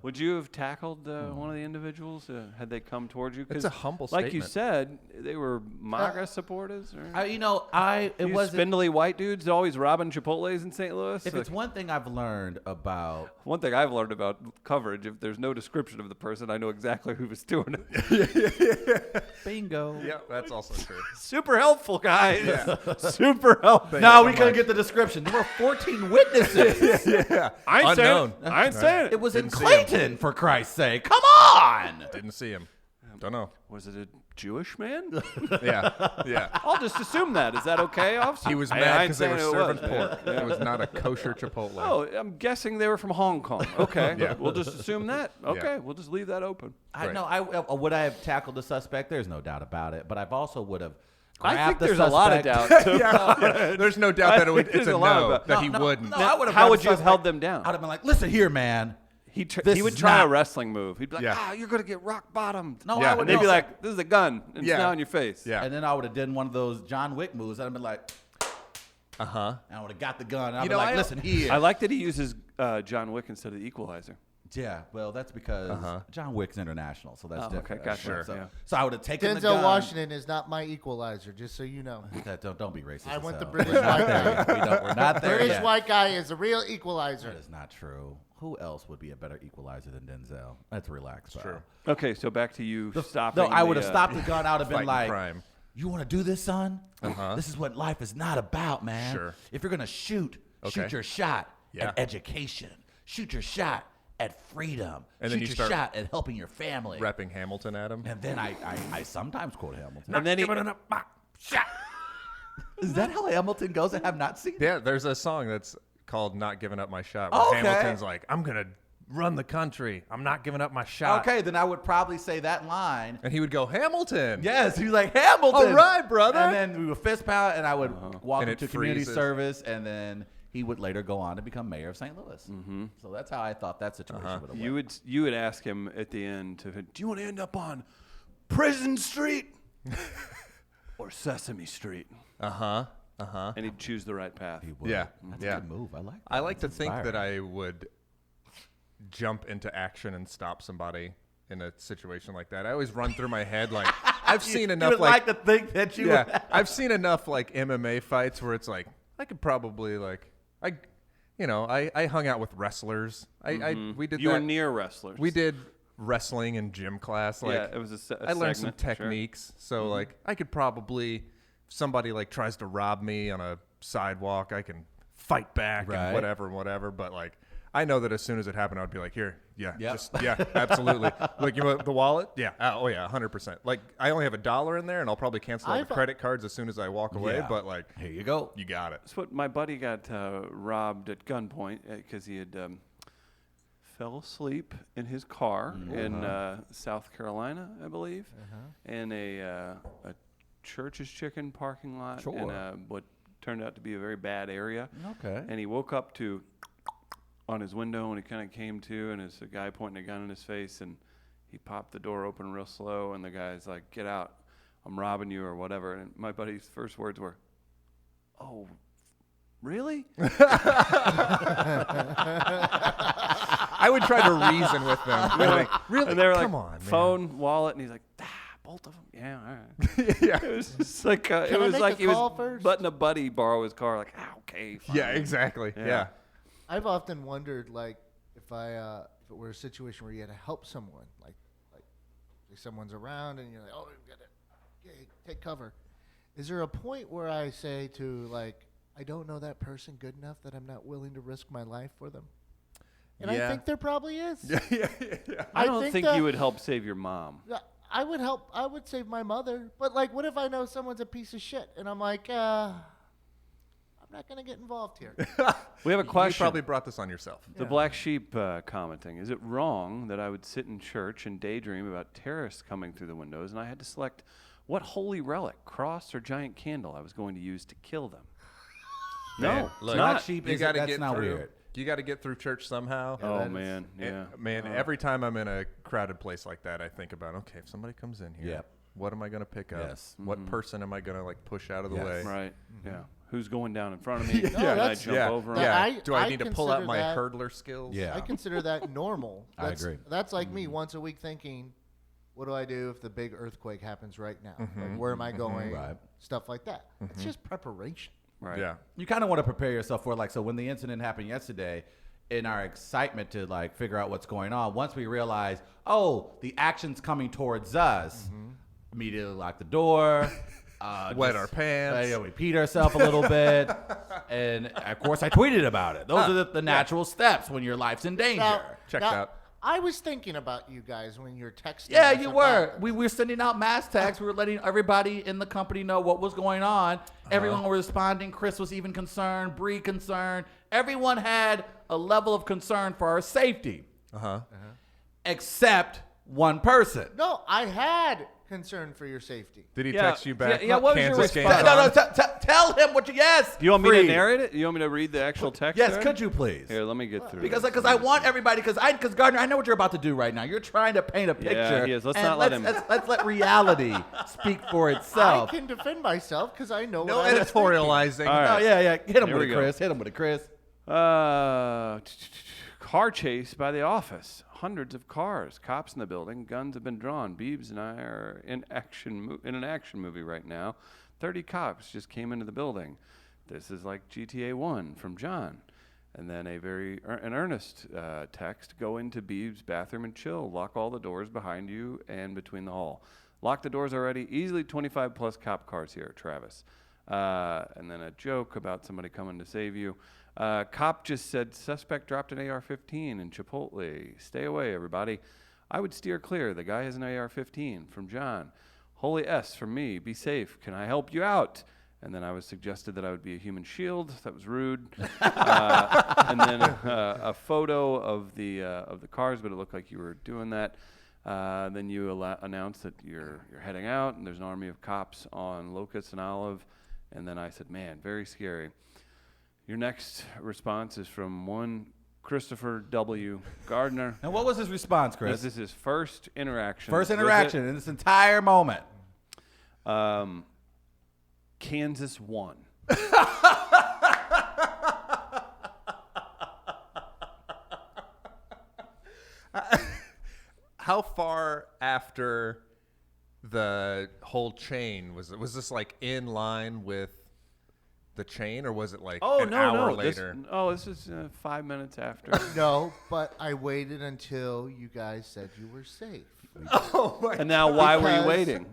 S3: Would you have tackled one of the individuals had they come towards you? 'Cause
S2: It's a humble
S3: like you
S2: statement.
S3: said, they were MAGA supporters. Or
S1: It
S3: these
S1: wasn't.
S3: spindly white dudes always robbing Chipotle's in St. Louis.
S1: If
S3: Like,
S1: it's one thing I've learned about,
S3: one thing I've learned about coverage, if there's no description of the person, I know exactly who was doing it.
S1: bingo.
S2: Yeah, that's also true.
S3: Super helpful, guys. Super helpful.
S1: No, we couldn't get the description. There were 14 witnesses.
S2: Yeah.
S3: I ain't
S2: Unknown.
S3: saying it. I ain't saying it.
S1: It was in
S2: Didn't see him.
S1: Clayton, for Christ's sake. Come on.
S2: Didn't see him. Don't know.
S3: Was it a Jewish man?
S2: Yeah.
S3: I'll just assume that. Is that okay, officer?
S2: He was
S3: I
S2: mad
S3: ain't
S2: because they were
S3: saying it
S2: serving
S3: was.
S2: pork. It was not a kosher Chipotle.
S3: Oh, I'm guessing they were from Hong Kong. Okay,
S2: Yeah.
S3: we'll just assume that. Okay,
S2: Yeah.
S3: we'll just leave that open.
S1: I
S2: Right.
S1: know. Would I have tackled the suspect? There's no doubt about it. But I've also would have.
S3: I think
S1: grabbed the
S3: there's a lot of
S1: suspect.
S3: doubt.
S2: Yeah. There's no doubt that
S3: think
S2: it's
S3: there's
S2: a
S3: a lot
S2: no,
S3: about-
S2: that he
S1: No,
S2: wouldn't.
S1: No, I would have.
S3: How
S1: grabbed
S3: would
S1: the
S3: you have
S1: suspect.
S3: held them down?
S1: I'd have been like, listen here, man.
S3: He
S1: This
S3: would
S1: is
S3: try
S1: not-
S3: a wrestling move. He'd be like,
S2: Yeah.
S3: you're gonna get rock bottomed.
S1: No,
S2: Yeah.
S1: I would.
S3: And they'd
S1: no.
S3: be like, this is a gun. And
S2: Yeah.
S3: it's now in your face.
S2: Yeah.
S1: And then I would have done one of those John Wick moves. I'd have been like,
S2: Uh-huh.
S1: and I would have got the gun. And I'd
S2: You
S1: be
S2: know,
S1: like,
S2: I-
S1: listen here.
S3: I like that he uses John Wick instead of the Equalizer.
S1: Yeah, well, that's because John Wick's international, so that's
S3: Oh, okay,
S1: different.
S3: gotcha. Sure.
S1: So,
S3: Yeah.
S1: so I would have taken the
S4: Denzel
S1: gun.
S4: Washington is not my equalizer, just so you know.
S1: Don't be racist.
S4: I want the
S1: yourself.
S4: British
S1: We're not
S4: white
S1: there
S4: guy.
S1: yet. We're not there
S4: British
S1: yet.
S4: white guy is a real equalizer.
S1: That is not true. Who else would be a better equalizer than Denzel? Let's relax. Pal.
S2: True.
S3: Okay, so back to you stopping.
S1: No, I would have
S3: the,
S1: stopped the gun. I would have been
S2: Fighting
S1: like,
S2: crime.
S1: "You want to do this, son? This is what life is not about, man.
S2: Sure.
S1: If you're gonna shoot
S2: Okay.
S1: your shot
S2: Yeah.
S1: at education. Shoot your shot at freedom.
S2: And
S1: shoot
S2: then you
S1: your
S2: start
S1: shot at helping your family."
S2: Repping Hamilton at him.
S1: And then I sometimes quote Hamilton.
S3: And then he,
S1: shot. Is that how Hamilton goes? I have not seen it.
S2: Yeah, there's a song that's called "Not Giving Up My Shot," where
S1: Okay.
S2: Hamilton's like, "I'm gonna run the country. I'm not giving up my shot."
S1: Okay, then I would probably say that line.
S2: And he would go, "Hamilton."
S1: Yes, he's like, Hamilton.
S2: All right, brother.
S1: And then we would fist pound, and I would walk
S2: And
S1: him
S2: it
S1: to community
S2: freezes.
S1: service, and then he would later go on to become mayor of St. Louis. Mm-hmm. So that's how I thought that situation would have went.
S3: You would ask him at the end, do you want to end up on Prison Street or Sesame Street? And he'd choose the right path.
S1: He would.
S2: Yeah,
S1: That's
S2: yeah.
S1: a good move. I like that.
S2: I like to
S1: That's
S2: think that
S1: inspiring.
S2: I would jump into action and stop somebody in a situation like that. I always run through my head like I've seen
S1: You
S2: enough
S1: would like to think that you would.
S2: yeah, I've seen enough like MMA fights where it's like I could probably like I hung out with wrestlers. We did
S3: You
S2: that.
S3: were near wrestlers.
S2: We did wrestling in gym class. Like
S3: Yeah, it was a
S2: I learned some
S3: segment, sure.
S2: techniques. So like I could probably if somebody like tries to rob me on a sidewalk, I can fight back
S1: Right.
S2: and whatever. But like I know that as soon as it happened, I would be like, here, yeah,
S1: Yep.
S2: absolutely. Like you want the wallet? Yeah, oh yeah, 100%. Like I only have $1 in there, and I'll probably cancel all the
S4: I've-
S2: credit cards as soon as I walk away.
S1: Yeah.
S2: But like,
S1: Here you go.
S2: you got it.
S3: That's what my buddy got robbed at gunpoint because he had fell asleep in his car in South Carolina, I believe, in a Church's Chicken parking lot in
S1: Sure.
S3: what turned out to be a very bad area.
S1: Okay.
S3: And he woke up to on his window, and he kind of came to, and there's a guy pointing a gun in his face, and he popped the door open real slow, and the guy's like, "Get out, I'm robbing you," or whatever. And my buddy's first words were, "Oh, really?"
S2: I would try to reason with them. I'd be like, really?
S3: And they were
S2: Come
S3: like,
S2: on, man.
S3: phone, wallet, and he's like, both of them? Yeah, all right.
S2: Yeah.
S3: It was just like, it
S4: Can I
S3: was
S4: make
S3: like
S4: a
S3: he was
S4: call first?
S3: letting a buddy borrow his car, like, okay, fine.
S2: Yeah, exactly.
S3: Yeah.
S2: Yeah.
S4: I've often wondered, like, if it were a situation where you had to help someone, like say someone's around and you're like, oh, you gotta take cover. Is there a point where I say to, like, I don't know that person good enough that I'm not willing to risk my life for them? And I
S2: Yeah.
S4: think there probably is.
S2: Yeah.
S3: I don't think
S4: that-
S3: you would help save your mom.
S4: I would help. I would save my mother. But, like, what if I know someone's a piece of shit and I'm like, I'm not going to get involved here.
S3: We have a
S2: You
S3: question.
S2: probably brought this on yourself.
S3: The black sheep commenting, is it wrong that I would sit in church and daydream about terrorists coming through the windows and I had to select what holy relic, cross or giant candle, I was going to use to kill them?
S2: Man,
S3: No,
S2: look,
S1: Black
S3: not.
S1: sheep
S2: You
S1: is
S2: got to
S1: that's
S2: get
S1: not
S2: through.
S1: weird.
S2: You got to get through church somehow.
S3: Oh,
S4: that is-
S3: man, yeah.
S2: Man, every time I'm in a crowded place like that, I think about, okay, if somebody comes in here,
S1: Yep.
S2: what am I going to pick up?
S1: Yes.
S2: What person am I going to like push out of the
S1: Yes.
S2: way?
S3: Right, yeah. Who's going down in front of me?
S4: No,
S3: Can I
S4: that's-
S3: jump
S2: Yeah.
S3: over 'em?
S4: That-
S2: Yeah.
S4: I-
S2: Do I
S4: I
S2: need to pull out
S4: consider
S2: my
S4: that-
S2: hurdler skills?
S1: Yeah.
S4: I consider that normal.
S1: I
S4: That's,
S1: agree.
S4: That's like me once a week thinking, what do I do if the big earthquake happens right now? Like, where am I going?
S1: Right.
S4: Stuff like that. It's just preparation.
S3: Right.
S2: Yeah.
S1: You kind of want to prepare yourself for, like, so when the incident happened yesterday, in our excitement to like figure out what's going on, once we realize, oh, the action's coming towards us, immediately lock the door,
S2: Wet our pants.
S1: we peed ourselves a little bit, and of course I tweeted about it. Those are the natural steps when your life's in danger.
S2: Checked
S4: now,
S2: out.
S4: I was thinking about you guys when you're texting.
S1: Yeah,
S4: us
S1: you
S4: about
S1: were.
S4: this.
S1: We were sending out mass texts. We were letting everybody in the company know what was going on. Everyone was responding. Chris was even concerned. Bree concerned. Everyone had a level of concern for our safety, except one person.
S4: No, I had concern for your safety.
S2: Did he
S3: Yeah.
S2: text you back?
S3: Yeah, what was your
S2: Kansas game
S3: response?
S1: No,
S2: on?
S1: tell him what you. Yes.
S3: Do you want me to
S1: Bree.
S3: narrate it? You want me to read the actual text?
S1: Yes,
S3: there?
S1: could you please?
S3: Here, let me get through
S1: Because
S3: this.
S1: I want everybody, because Gardner, I know what you're about to do right now. You're trying to paint a picture.
S3: he is. Let's
S1: and
S3: not let him-
S1: Let's let reality speak for
S4: I
S1: itself.
S4: can defend myself because I know
S2: No
S4: what I was thinking.
S2: editorializing.
S3: All right.
S1: Oh, yeah. Hit him
S3: Here
S1: with
S3: we
S1: it,
S3: go.
S1: Chris. Hit him with it, Chris.
S3: Car chase by the office. Hundreds of cars. Cops in the building. Guns have been drawn. Beebs and I are in in an action movie right now. 30 cops just came into the building. This is like GTA 1 from John. And then an earnest text. Go into Beebs' bathroom and chill. Lock all the doors behind you and between the hall. Lock the doors already. Easily 25 plus cop cars here, Travis. And then a joke about somebody coming to save you. Cop just said suspect dropped an AR-15 in Chipotle. Stay away, everybody. I would steer clear. The guy has an AR-15 from John. Holy S from me. Be safe. Can I help you out? And then I was suggested that I would be a human shield. That was rude. And then a photo of the cars, but it looked like you were doing that. Then you announced that you're heading out, and there's an army of cops on Locust and Olive. And then I said, man, very scary. Your next response is from one Christopher W. Gardner.
S1: And what was his response, Chris?
S3: This is his first interaction.
S1: First interaction in this entire moment.
S3: Kansas won.
S2: How far after the whole chain was this like in line with the chain, or was it like an hour later?
S3: This is 5 minutes after.
S4: No, but I waited until you guys said you were safe.
S2: Oh my!
S3: And now, why were you
S4: Because-
S3: waiting?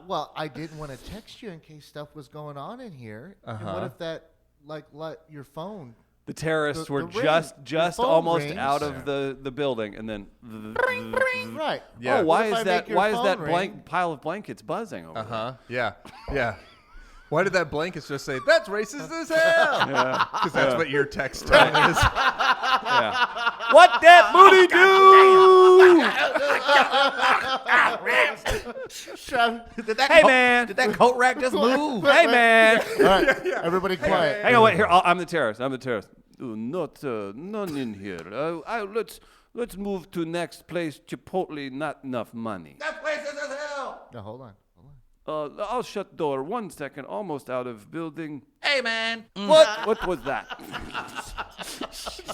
S4: Well, I didn't want to text you in case stuff was going on in here. And what if that, let your phone?
S3: The terrorists
S4: The
S3: were
S4: ring-
S3: just
S4: the phone
S3: almost
S4: rings.
S3: out of the building, and then.
S4: Right.
S2: Yeah.
S3: Oh, why
S4: What if I
S3: is that?
S4: make your
S3: Why is
S4: phone
S3: that
S4: ring?
S3: pile of blankets buzzing over there?
S2: Yeah, yeah. Why did that blanket just say that's racist as hell? Because that's what your text tone is.
S3: What that booty do? Hey man!
S1: Did that coat rack just move?
S3: Hey man!
S4: All right. Everybody quiet.
S3: Hang on, wait here. I'm the terrorist. Not none in here. Let's move to next place. Chipotle, not enough money.
S1: That place is as hell.
S4: No, hold on.
S3: I'll shut door 1 second. Almost out of building.
S1: Hey, man.
S3: What was that?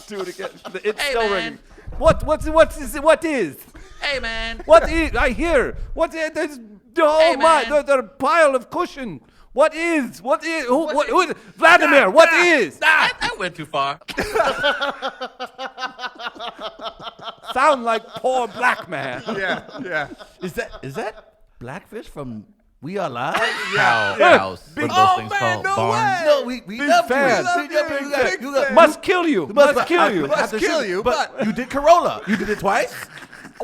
S3: Do it again. It's
S1: Hey,
S3: still
S1: man.
S3: ringing. What is?
S1: Hey, man.
S3: What is? I hear. What is? There's, oh
S1: Hey,
S3: my!
S1: man.
S3: There's a pile of cushion. What is? What is? Who is? Vladimir. What is?
S1: That went too far.
S3: Sound like poor black man.
S2: Yeah.
S1: Is that Blackfish from We Are Live?
S5: House. What are those things called?
S2: no
S5: Barn.
S2: way.
S1: No, we love
S3: fan.
S1: you.
S3: Must kill you. Must kill you.
S2: Must kill you,
S1: But you did Corolla. You did it twice.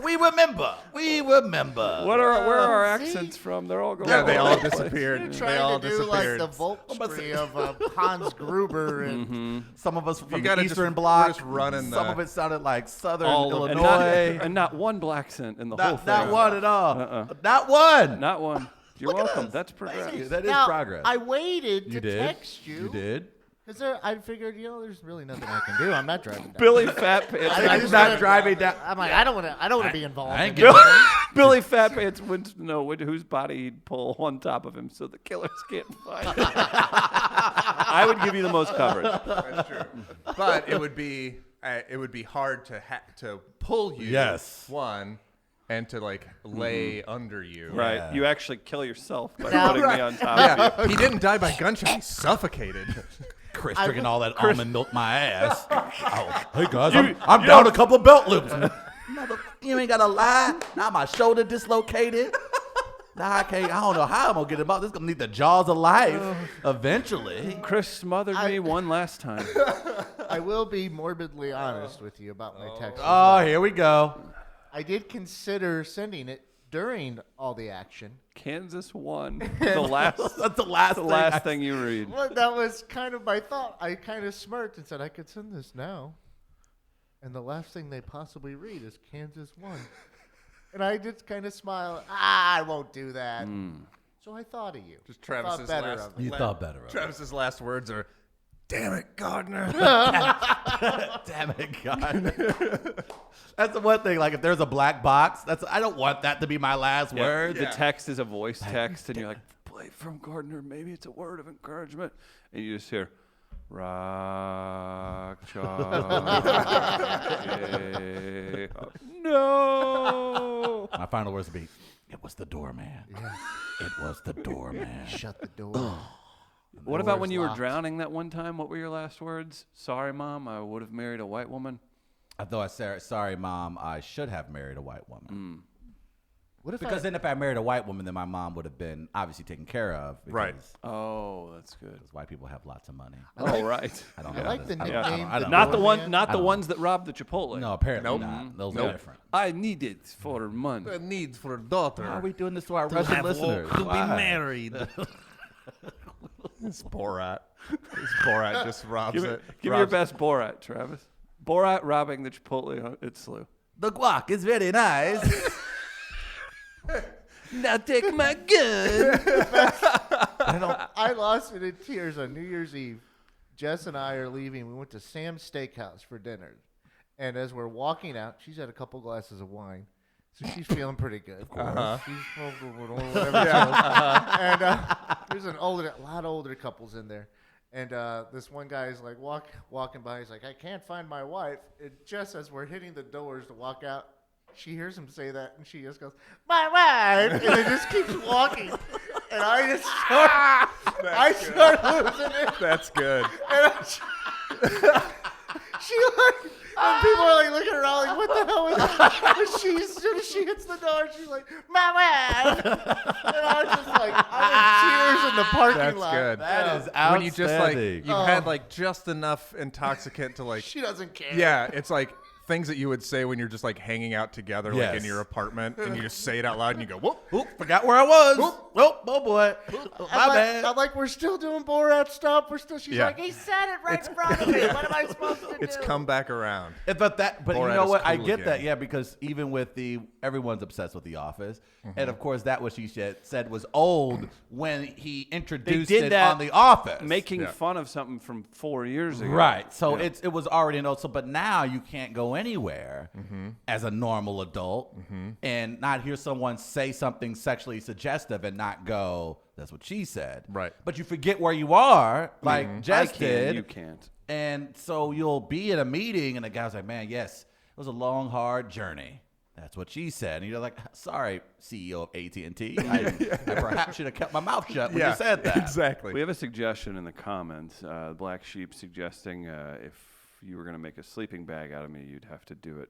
S1: We remember.
S3: Where are our accents from? They're all going.
S2: Yeah, they all
S3: over the place.
S2: disappeared.
S4: You're
S2: They all
S4: trying to do like
S2: disappeared.
S4: the Volkswagen of Hans Gruber and
S1: Some of us from the
S2: gotta
S1: Eastern
S2: just-
S1: Bloc.
S2: we're just running
S1: Some
S2: the-
S1: of it sounded like Southern
S2: All of it.
S1: Illinois.
S3: And not one black accent in the whole
S1: Not,
S3: thing.
S1: not one at all. Not one.
S3: Not one. You're
S1: Look at
S3: welcome.
S1: us.
S3: That's progress.
S1: Thank you. That is
S4: now,
S1: progress.
S4: I waited to
S1: You did.
S4: text you.
S1: You did.
S4: Because I figured, there's really nothing I can do. I'm not driving down.
S3: Billy Fat Pants.
S4: I
S1: He's
S4: just
S1: not
S4: wanna-
S1: driving down.
S4: I'm like, I don't want to be involved.
S1: I ain't
S4: in
S1: getting-
S4: this.
S3: Billy Fat Pants wants to know whose body he'd pull on top of him so the killers can't find him. I would give you the most coverage.
S2: That's true. But it would be hard to pull you.
S1: Yes.
S2: One, and to like lay under you.
S3: Right.
S1: Yeah.
S3: You actually kill yourself by
S4: Now-
S3: putting me on top of you.
S2: He didn't die by gunshot. He suffocated.
S1: Chris drinking all that almond milk my ass. Oh, hey guys,
S3: You-
S1: I'm down a couple of belt loops. Mother, you ain't gotta lie. Now my shoulder dislocated. Now I don't know how I'm gonna get him out. This is gonna need the jaws of life eventually.
S3: Chris smothered me one last time.
S4: I will be morbidly honest with you about my text.
S1: Oh, here we go.
S4: I did consider sending it during all the action.
S3: Kansas won. The last,
S1: That's the last
S3: the
S1: thing.
S3: last thing you read.
S4: Well, that was kind of my thought. I kind of smirked and said I could send this now. And the last thing they possibly read is Kansas won. And I just kind of smiled. I won't do that. So I thought of you.
S2: Just Travis's
S4: Thought better
S2: last.
S4: of it.
S1: You thought better of it.
S2: Travis's last words are, "Damn it, Gardner."
S1: Damn it, God. That's the one thing. Like, if there's a black box, I don't want that to be my last word.
S3: The text is a voice text, and you're like, play from Gardner. Maybe it's a word of encouragement. And you just hear, rock, chalk, no.
S1: My final words would be, it was the doorman. It was the doorman.
S4: Shut the door.
S3: What about
S4: Door's
S3: when you were
S4: locked.
S3: drowning that one time? What were your last words? Sorry, Mom, I would have married a white woman.
S1: I thought I said, sorry, Mom, I should have married a white woman.
S4: What if
S1: Because then if I married a white woman, then my mom would have been obviously taken care of. Because
S2: Right.
S3: Oh, that's good.
S1: white people have lots of money.
S3: Oh, right.
S1: I don't
S4: I
S1: know.
S4: like the
S1: I don't-
S4: nickname.
S1: I don't
S3: Not
S1: know.
S3: the
S4: Doorman.
S3: one, not
S1: I
S3: the
S1: don't
S3: ones that robbed the Chipotle.
S1: No, apparently
S2: Nope.
S1: not. Those
S2: Nope.
S1: are different.
S3: I need it for money.
S2: The needs for a daughter.
S1: Why are we doing this to our Russian listeners?
S5: To be
S1: Why?
S5: married.
S2: It's Borat. Borat just robs it.
S3: Give me your best Borat, Travis. Borat robbing the Chipotle at SLU.
S1: The guac is very nice.
S3: Now take my gun.
S4: I lost it in tears on New Year's Eve. Jess and I are leaving. We went to Sam's Steakhouse for dinner. And as we're walking out, she's had a couple glasses of wine. So she's feeling pretty good. She's whatever. And there's a lot of older couples in there. And this one guy is like walking by. He's like, I can't find my wife. And just as we're hitting the doors to walk out, she hears him say that, and she just goes, my wife! And then just keeps walking. And I just start losing it.
S2: That's good.
S4: And she like, and people are like looking around like, what the hell is that? And as soon as she hits the door, she's like, my wife! And I was just like, I'm in tears in the parking
S2: That's
S4: lot.
S2: good.
S1: That is outstanding.
S2: When you just like you've had like just enough intoxicant to like.
S4: She doesn't care.
S2: Yeah, it's like things that you would say when you're just like hanging out together, like in
S1: Yes.
S2: your apartment, and you just say it out loud, and you go, "Whoop!"
S1: Oop, forgot where I was. Oh boy. My bad.
S4: I'm like, we're still doing Borat stuff. She's
S2: Yeah.
S4: like, he said it right in front of me. What am I supposed to do?
S2: It's come back around.
S1: But you
S2: Borat
S1: know
S2: is
S1: what? I
S2: cool
S1: get
S2: again.
S1: that, yeah, because even with everyone's obsessed with The Office, and of course that what she said was old when he introduced
S3: did
S1: it
S3: that
S1: on The Office,
S3: Making
S2: Yeah.
S3: fun of something from 4 years ago.
S1: right. So it was already an old. So, but now you can't go anywhere as a normal adult and not hear someone say something sexually suggestive and not go, "That's what she said."
S2: Right.
S1: But you forget where you are, like Jess
S3: I can,
S1: did.
S3: you can't.
S1: And so you'll be in a meeting, and the guy's like, man, yes, it was a long, hard journey. That's what she said. And you're like, sorry, CEO of AT&T. I perhaps should have kept my mouth shut when you said that.
S2: Exactly.
S3: We have a suggestion in the comments. Black Sheep suggesting if you were going to make a sleeping bag out of me, you'd have to do it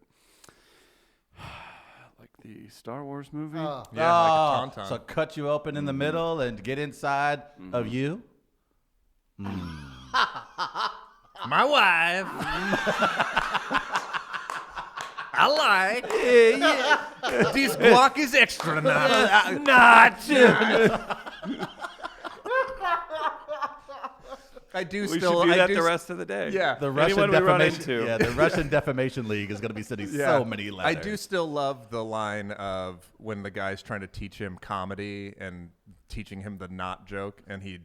S3: like the Star Wars movie.
S2: Yeah, like a tauntaun.
S1: So cut you open in the middle and get inside of you.
S2: My wife. I like. This guac is extra nice. I do
S3: We
S2: still.
S3: should do
S2: I
S3: that
S2: do
S3: the
S2: s-
S3: rest of the day.
S2: Yeah.
S1: The Russian
S3: Anyone we run
S1: defamation,
S3: into.
S1: yeah, the Russian Defamation League is going to be sending so many letters.
S2: I do still love the line of when the guy's trying to teach him comedy and teaching him the knot joke, and he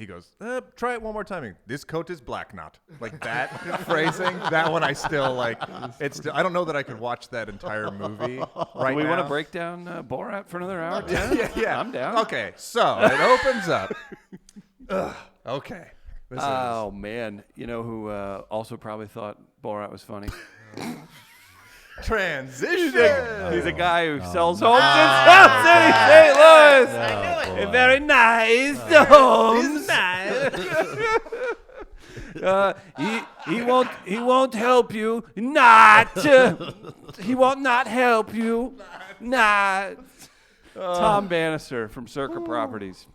S2: goes, try it one more time. This coat is black knot. Like that phrasing. That one I still like. I don't know that I could watch that entire movie right
S3: Do we
S2: now.
S3: want to break down Borat for another hour?
S2: Yeah.
S3: I'm down.
S2: Okay, so it opens up. Okay. This
S3: Oh, man. You know who also probably thought Borat was funny?
S2: is transition.
S3: He's a guy who sells homes in South City, St. Louis.
S1: I knew it.
S3: Very nice homes. He won't help you. He won't not help you. Tom Bannister from Circa Properties.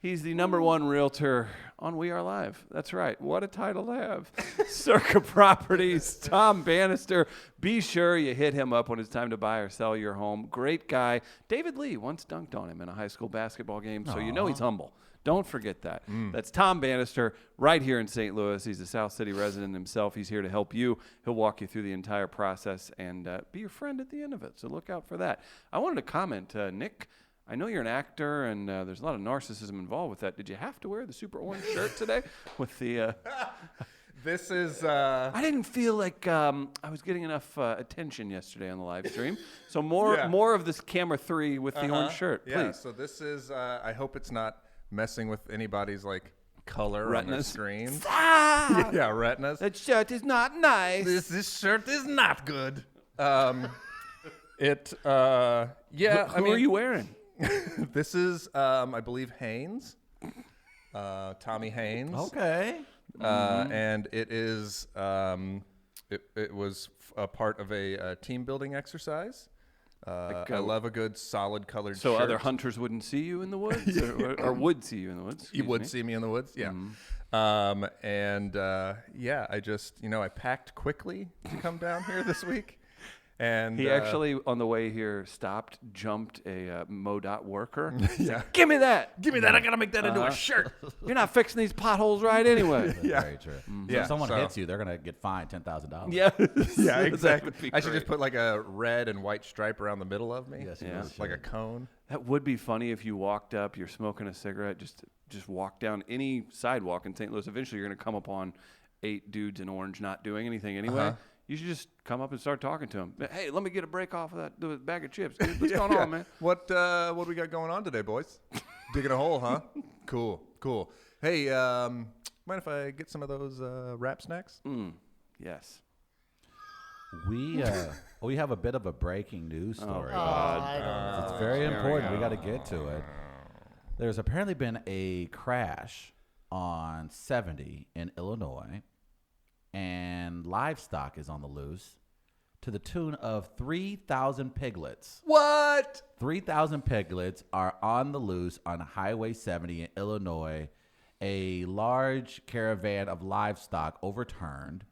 S3: He's the #1 realtor on We Are Live. That's right. What a title to have. Circa Properties, Tom Bannister. Be sure you hit him up when it's time to buy or sell your home. Great guy. David Lee once dunked on him in a high school basketball game, so you know he's humble. Don't forget that. That's Tom Bannister right here in St. Louis. He's a South City resident himself. He's here to help you. He'll walk you through the entire process and be your friend at the end of it, so look out for that. I wanted to comment, Nick, I know you're an actor, and there's a lot of narcissism involved with that. Did you have to wear the super orange shirt today? With the,
S2: This is.
S3: I didn't feel like I was getting enough attention yesterday on the live stream. So more of this camera 3 with the orange shirt, please.
S2: Yeah, so this is. I hope it's not messing with anybody's like color on their
S3: Retinas.
S2: screens.
S3: Ah,
S2: Yeah, retinas.
S3: that shirt is not nice.
S2: This shirt is not good. Yeah.
S3: Who are you wearing?
S2: This is, I believe, Haynes. Tommy Haynes.
S1: Okay.
S2: And it is. It was a part of a team building exercise. I love a good solid colored
S3: So
S2: shirt.
S3: other hunters wouldn't see you in the woods, or would see you in the woods.
S2: You
S3: excuse
S2: would
S3: me.
S2: see me in the woods, yeah. I just, I packed quickly to come down here this week. And
S3: He actually, on the way here, stopped, jumped a MoDOT worker.
S2: yeah.
S3: Give me that.
S2: Give me that. I got to make that into a shirt.
S3: You're not fixing these potholes right anyway.
S1: That's very true.
S2: Yeah,
S1: If someone
S2: so-
S1: hits you, they're gonna get fined $10,000.
S3: Yeah.
S2: Yeah,
S3: That
S2: exactly.
S3: would be
S2: I should
S3: great.
S2: just put like a red and white stripe around the middle of me.
S1: Yes, you
S3: Yeah.
S1: really
S2: Like a
S1: should.
S2: cone.
S3: That would be funny if you walked up, you're smoking a cigarette, just walk down any sidewalk in St. Louis. Eventually, you're going to come upon 8 dudes in orange not doing anything anyway.
S2: Uh-huh.
S3: You should just come up and start talking to them. Hey, let me get a break off of the bag of chips. Dude, what's going on, man?
S2: What do we got going on today, boys? Digging a hole, huh? Cool. Hey, mind if I get some of those wrap snacks?
S3: Yes.
S1: We have a bit of a breaking news story.
S4: I don't know.
S1: It's very important. We got to get to it. There's apparently been a crash on 70 in Illinois, and livestock is on the loose to the tune of 3,000 piglets.
S2: What?
S1: 3,000 piglets are on the loose on Highway 70 in Illinois. A large caravan of livestock overturned,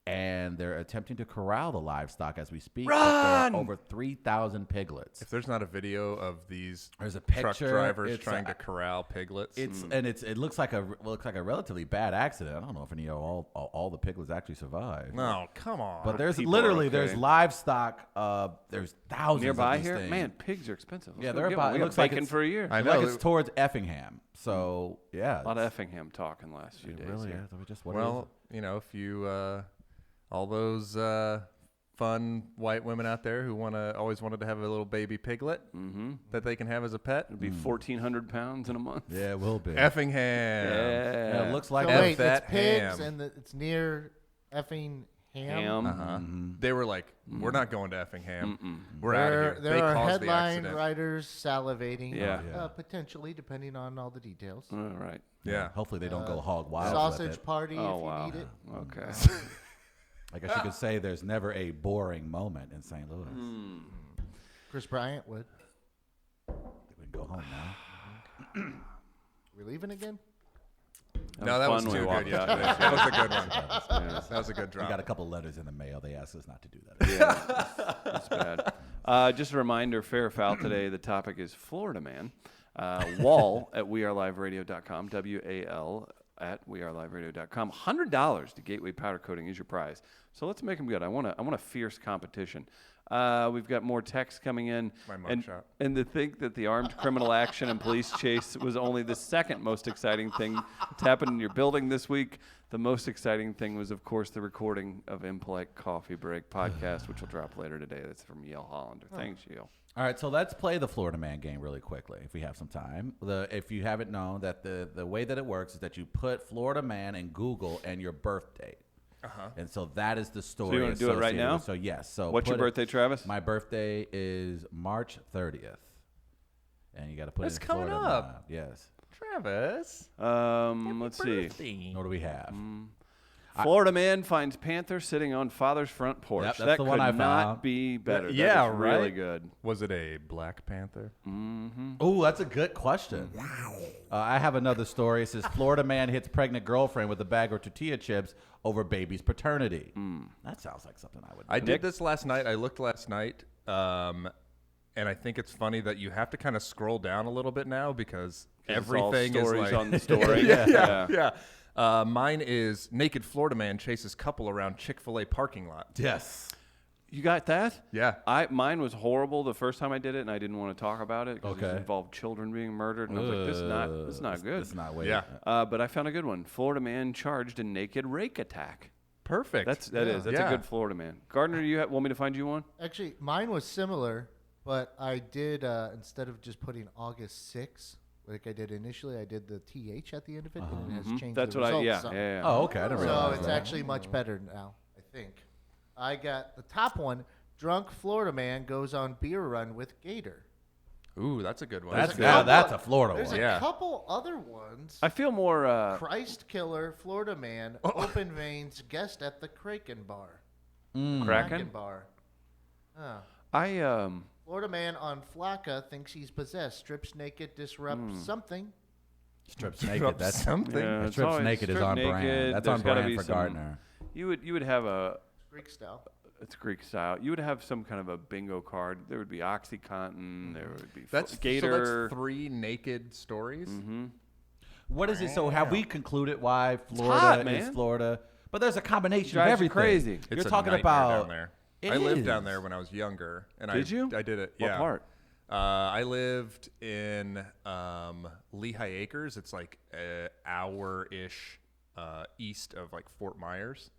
S1: and they're attempting to corral the livestock as we speak. but
S3: Run!
S1: There are over 3,000 piglets.
S2: If there's not a video of these
S1: There's a
S2: truck
S1: picture.
S2: drivers
S1: It's
S2: trying
S1: a-
S2: to corral piglets,
S1: It looks like a relatively bad accident. I don't know if any of all the piglets actually survived.
S2: no, come on.
S1: But there's
S3: people
S1: literally
S3: are
S1: there's
S3: okay.
S1: livestock. There's thousands
S3: Nearby
S1: of these
S3: here?
S1: things.
S3: Man, pigs are expensive. Let's
S1: Yeah,
S3: go
S1: they're
S3: get
S1: about.
S3: one. We
S1: It
S3: got
S1: looks like
S3: bacon
S1: it's
S3: for a year.
S2: I
S1: Like
S2: know.
S1: it's towards Effingham. So yeah,
S3: A lot of
S1: it's-
S3: Effingham talk in the last few days.
S1: Really,
S3: here.
S1: yeah. We just what
S2: well, you know, if you all those fun white women out there who always wanted to have a little baby piglet that they can have as a pet,
S3: It'd be 1,400 pounds in a month.
S1: Yeah, it will be.
S2: Effingham.
S1: Yeah, it looks like
S4: So
S1: a-
S4: wait,
S2: that
S4: it's pigs
S2: ham.
S4: and it's near effing ham.
S3: Ham.
S2: Uh-huh. They were like, "We're not going to Effingham. We're out
S4: There,
S2: of here."
S4: there
S2: They
S4: are
S2: caused the
S4: headline
S2: accident.
S4: writers salivating.
S3: Yeah.
S4: Potentially, depending on all the details.
S3: All right.
S2: Yeah.
S1: Hopefully they don't go hog wild.
S4: Sausage
S1: with it.
S4: party
S3: Oh,
S4: if
S3: wow.
S4: you need it.
S3: Okay.
S1: I guess you could say there's never a boring moment in St. Louis.
S4: Chris Bryant would.
S1: We can go home now.
S4: We leaving again?
S2: No, that was
S3: fun when
S2: too
S3: we
S2: good.
S3: walked
S2: Yeah,
S3: out there.
S2: that was a good one. That was a good
S1: We
S2: drop.
S1: got a couple letters in the mail. They asked us not to do that.
S3: Yeah, that's bad. Just a reminder, fair or foul today, the topic is Florida Man. WAL at weareliveradio.com, WAL at weareliveradio.com. $100 to Gateway Powder Coating is your prize. So let's make them good. I want a fierce competition. We've got more texts coming in.
S2: My
S3: and,
S2: mugshot.
S3: and to think that the armed criminal action and police chase was only the second most exciting thing to happen in your building this week. The most exciting thing was, of course, the recording of Impolite Coffee Break podcast, which will drop later today. That's from Yale Hollander. Thanks, Yale.
S1: All right, so let's play the Florida Man game really quickly if we have some time. If you haven't known that the way that it works is that you put Florida Man in Google and your birth date. And so that is the story.
S3: So you wanna do it right
S1: associated
S3: now?
S1: with- So yes. So
S3: What's your
S1: put it-
S3: birthday, Travis?
S1: My birthday is March 30th. And you got to put
S2: That's
S1: it in
S2: coming
S1: Florida
S2: up.
S1: Man. Yes.
S2: Travis.
S3: Let's see.
S1: What do we have?
S3: Florida man finds panther sitting on father's front porch.
S1: Yep, that's
S3: that
S1: the
S3: could
S1: one I
S3: not
S1: found.
S3: be better. That
S2: Yeah,
S3: is really
S2: right?
S3: good.
S2: Was it a Black Panther?
S1: Oh, that's a good question. I have another story. It says Florida man hits pregnant girlfriend with a bag of tortilla chips over baby's paternity. That sounds like something I would do.
S2: I did this last night. I looked last night, and I think it's funny that you have to kind of scroll down a little bit now because everything is
S3: stories
S2: like
S3: on the story.
S2: yeah. Mine is naked Florida man chases couple around Chick-fil-A parking lot.
S1: Yes.
S3: You got that?
S2: Yeah.
S3: Mine was horrible the first time I did it, and I didn't want to talk about it because
S1: Okay.
S3: it involved children being murdered, and I was like, "This is not good."
S1: It's not way.
S2: Yeah.
S3: But I found a good one. Florida man charged in naked rake attack.
S2: Perfect.
S3: That's a
S2: Yeah.
S3: good Florida man. Gardner, you want me to find you one?
S4: Actually, mine was similar, but I did instead of just putting August 6th, like I did initially, I did the TH at the end of it, and it has changed
S3: That's
S4: the
S3: what
S4: results.
S3: yeah.
S1: Oh, okay. I didn't
S4: So
S1: realize
S4: it's
S1: that.
S4: actually much better now, I think. I got the top one. Drunk Florida man goes on beer run with gator.
S2: Ooh, that's a good one.
S1: That's
S4: a couple-
S1: that's a Florida
S4: There's
S1: one.
S4: a
S2: Yeah.
S4: couple other ones.
S3: I feel more.
S4: Christ killer, Florida man, open veins, guest at the Kraken bar.
S3: Kraken?
S4: Bar. Oh. Florida man on Flacca thinks he's possessed. Strips naked, disrupts something.
S1: Strips naked. That's
S2: something.
S3: Yeah, it's
S1: Strips
S3: always
S1: naked is
S3: strip
S1: on
S3: naked.
S1: brand. That's
S3: There's
S1: on
S3: gotta
S1: brand
S3: be
S1: for
S3: some-
S1: Gardner.
S3: You would have a
S4: Greek style.
S3: It's Greek style. You would have some kind of a bingo card. There would be OxyContin. There would be
S2: That's
S3: Gator.
S2: So that's 3 naked stories.
S3: Mm-hmm.
S1: What is it? So have we concluded why Florida
S3: hot,
S1: is
S3: man.
S1: Florida? But there's a combination of
S3: Drives you
S1: everything.
S3: crazy.
S2: It's
S1: You're
S2: a
S1: talking
S2: nightmare
S1: about
S2: down there.
S1: It
S2: I lived
S1: is.
S2: down there when I was younger, and
S3: Did you?
S2: I did it.
S3: What
S2: yeah.
S3: part?
S2: I lived in Lehigh Acres. It's like an hour-ish east of like Fort Myers.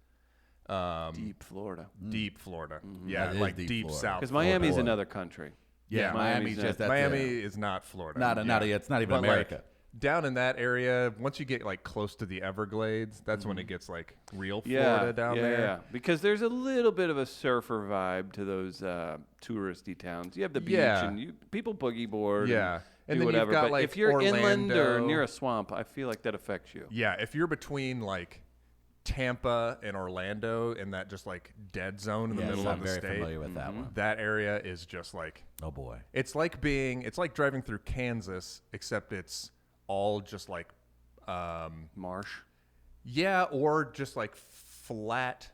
S3: Deep Florida.
S2: Deep Florida. Yeah,
S1: That is
S2: like
S1: deep
S2: deep
S1: Florida.
S2: south.
S3: Because Miami's
S1: Florida.
S3: another country.
S1: Yeah, Miami's just that's
S2: Miami
S1: it.
S2: is not Florida.
S1: It's not even
S2: But,
S1: America.
S2: Like, down in that area, once you get like close to the Everglades, that's when it gets like real Florida down there.
S3: Yeah, because there's a little bit of a surfer vibe to those touristy towns. You have the beach and people boogie board.
S2: Yeah.
S3: And
S2: then
S3: do whatever.
S2: you've got
S3: But
S2: like
S3: if you're inland or
S2: Orlando.
S3: near a swamp, I feel like that affects you.
S2: Yeah, if you're between like Tampa and Orlando in that just like dead zone in the middle
S1: I'm
S2: of the
S1: very
S2: state,
S1: familiar with that one.
S2: that area is just like
S1: Oh boy.
S2: it's like driving through Kansas, except it's all just like
S3: Marsh.
S2: yeah, or just like flat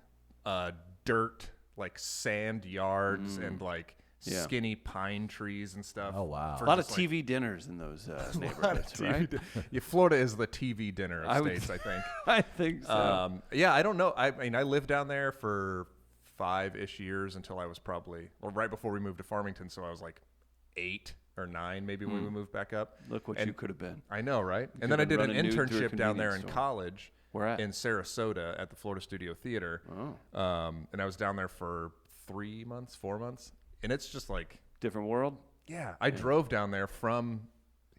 S2: dirt, like sand yards and like
S3: Yeah.
S2: skinny pine trees and stuff.
S1: Oh, wow.
S2: for
S3: A lot of
S2: just, like,
S3: TV dinners in those
S2: a lot of
S3: neighborhoods,
S2: TV
S3: right?
S2: yeah, Florida is the TV dinner
S3: I
S2: of
S3: would
S2: states, I think.
S3: I think so.
S2: Yeah, I don't know. I mean, I lived down there for 5-ish years until I was probably, well, right before we moved to Farmington. So I was like 8 or 9, maybe when we moved back up.
S3: Look what
S2: and
S3: you could have been.
S2: I know, right?
S3: could
S2: And then I
S3: have
S2: did an
S3: run a nude through a
S2: internship down there in
S3: convenience store.
S2: college.
S3: Where at?
S2: In Sarasota at the Florida Studio Theater.
S3: Oh.
S2: And I was down there for 4 months. And it's just like,
S3: Different world?
S2: yeah, I drove down there from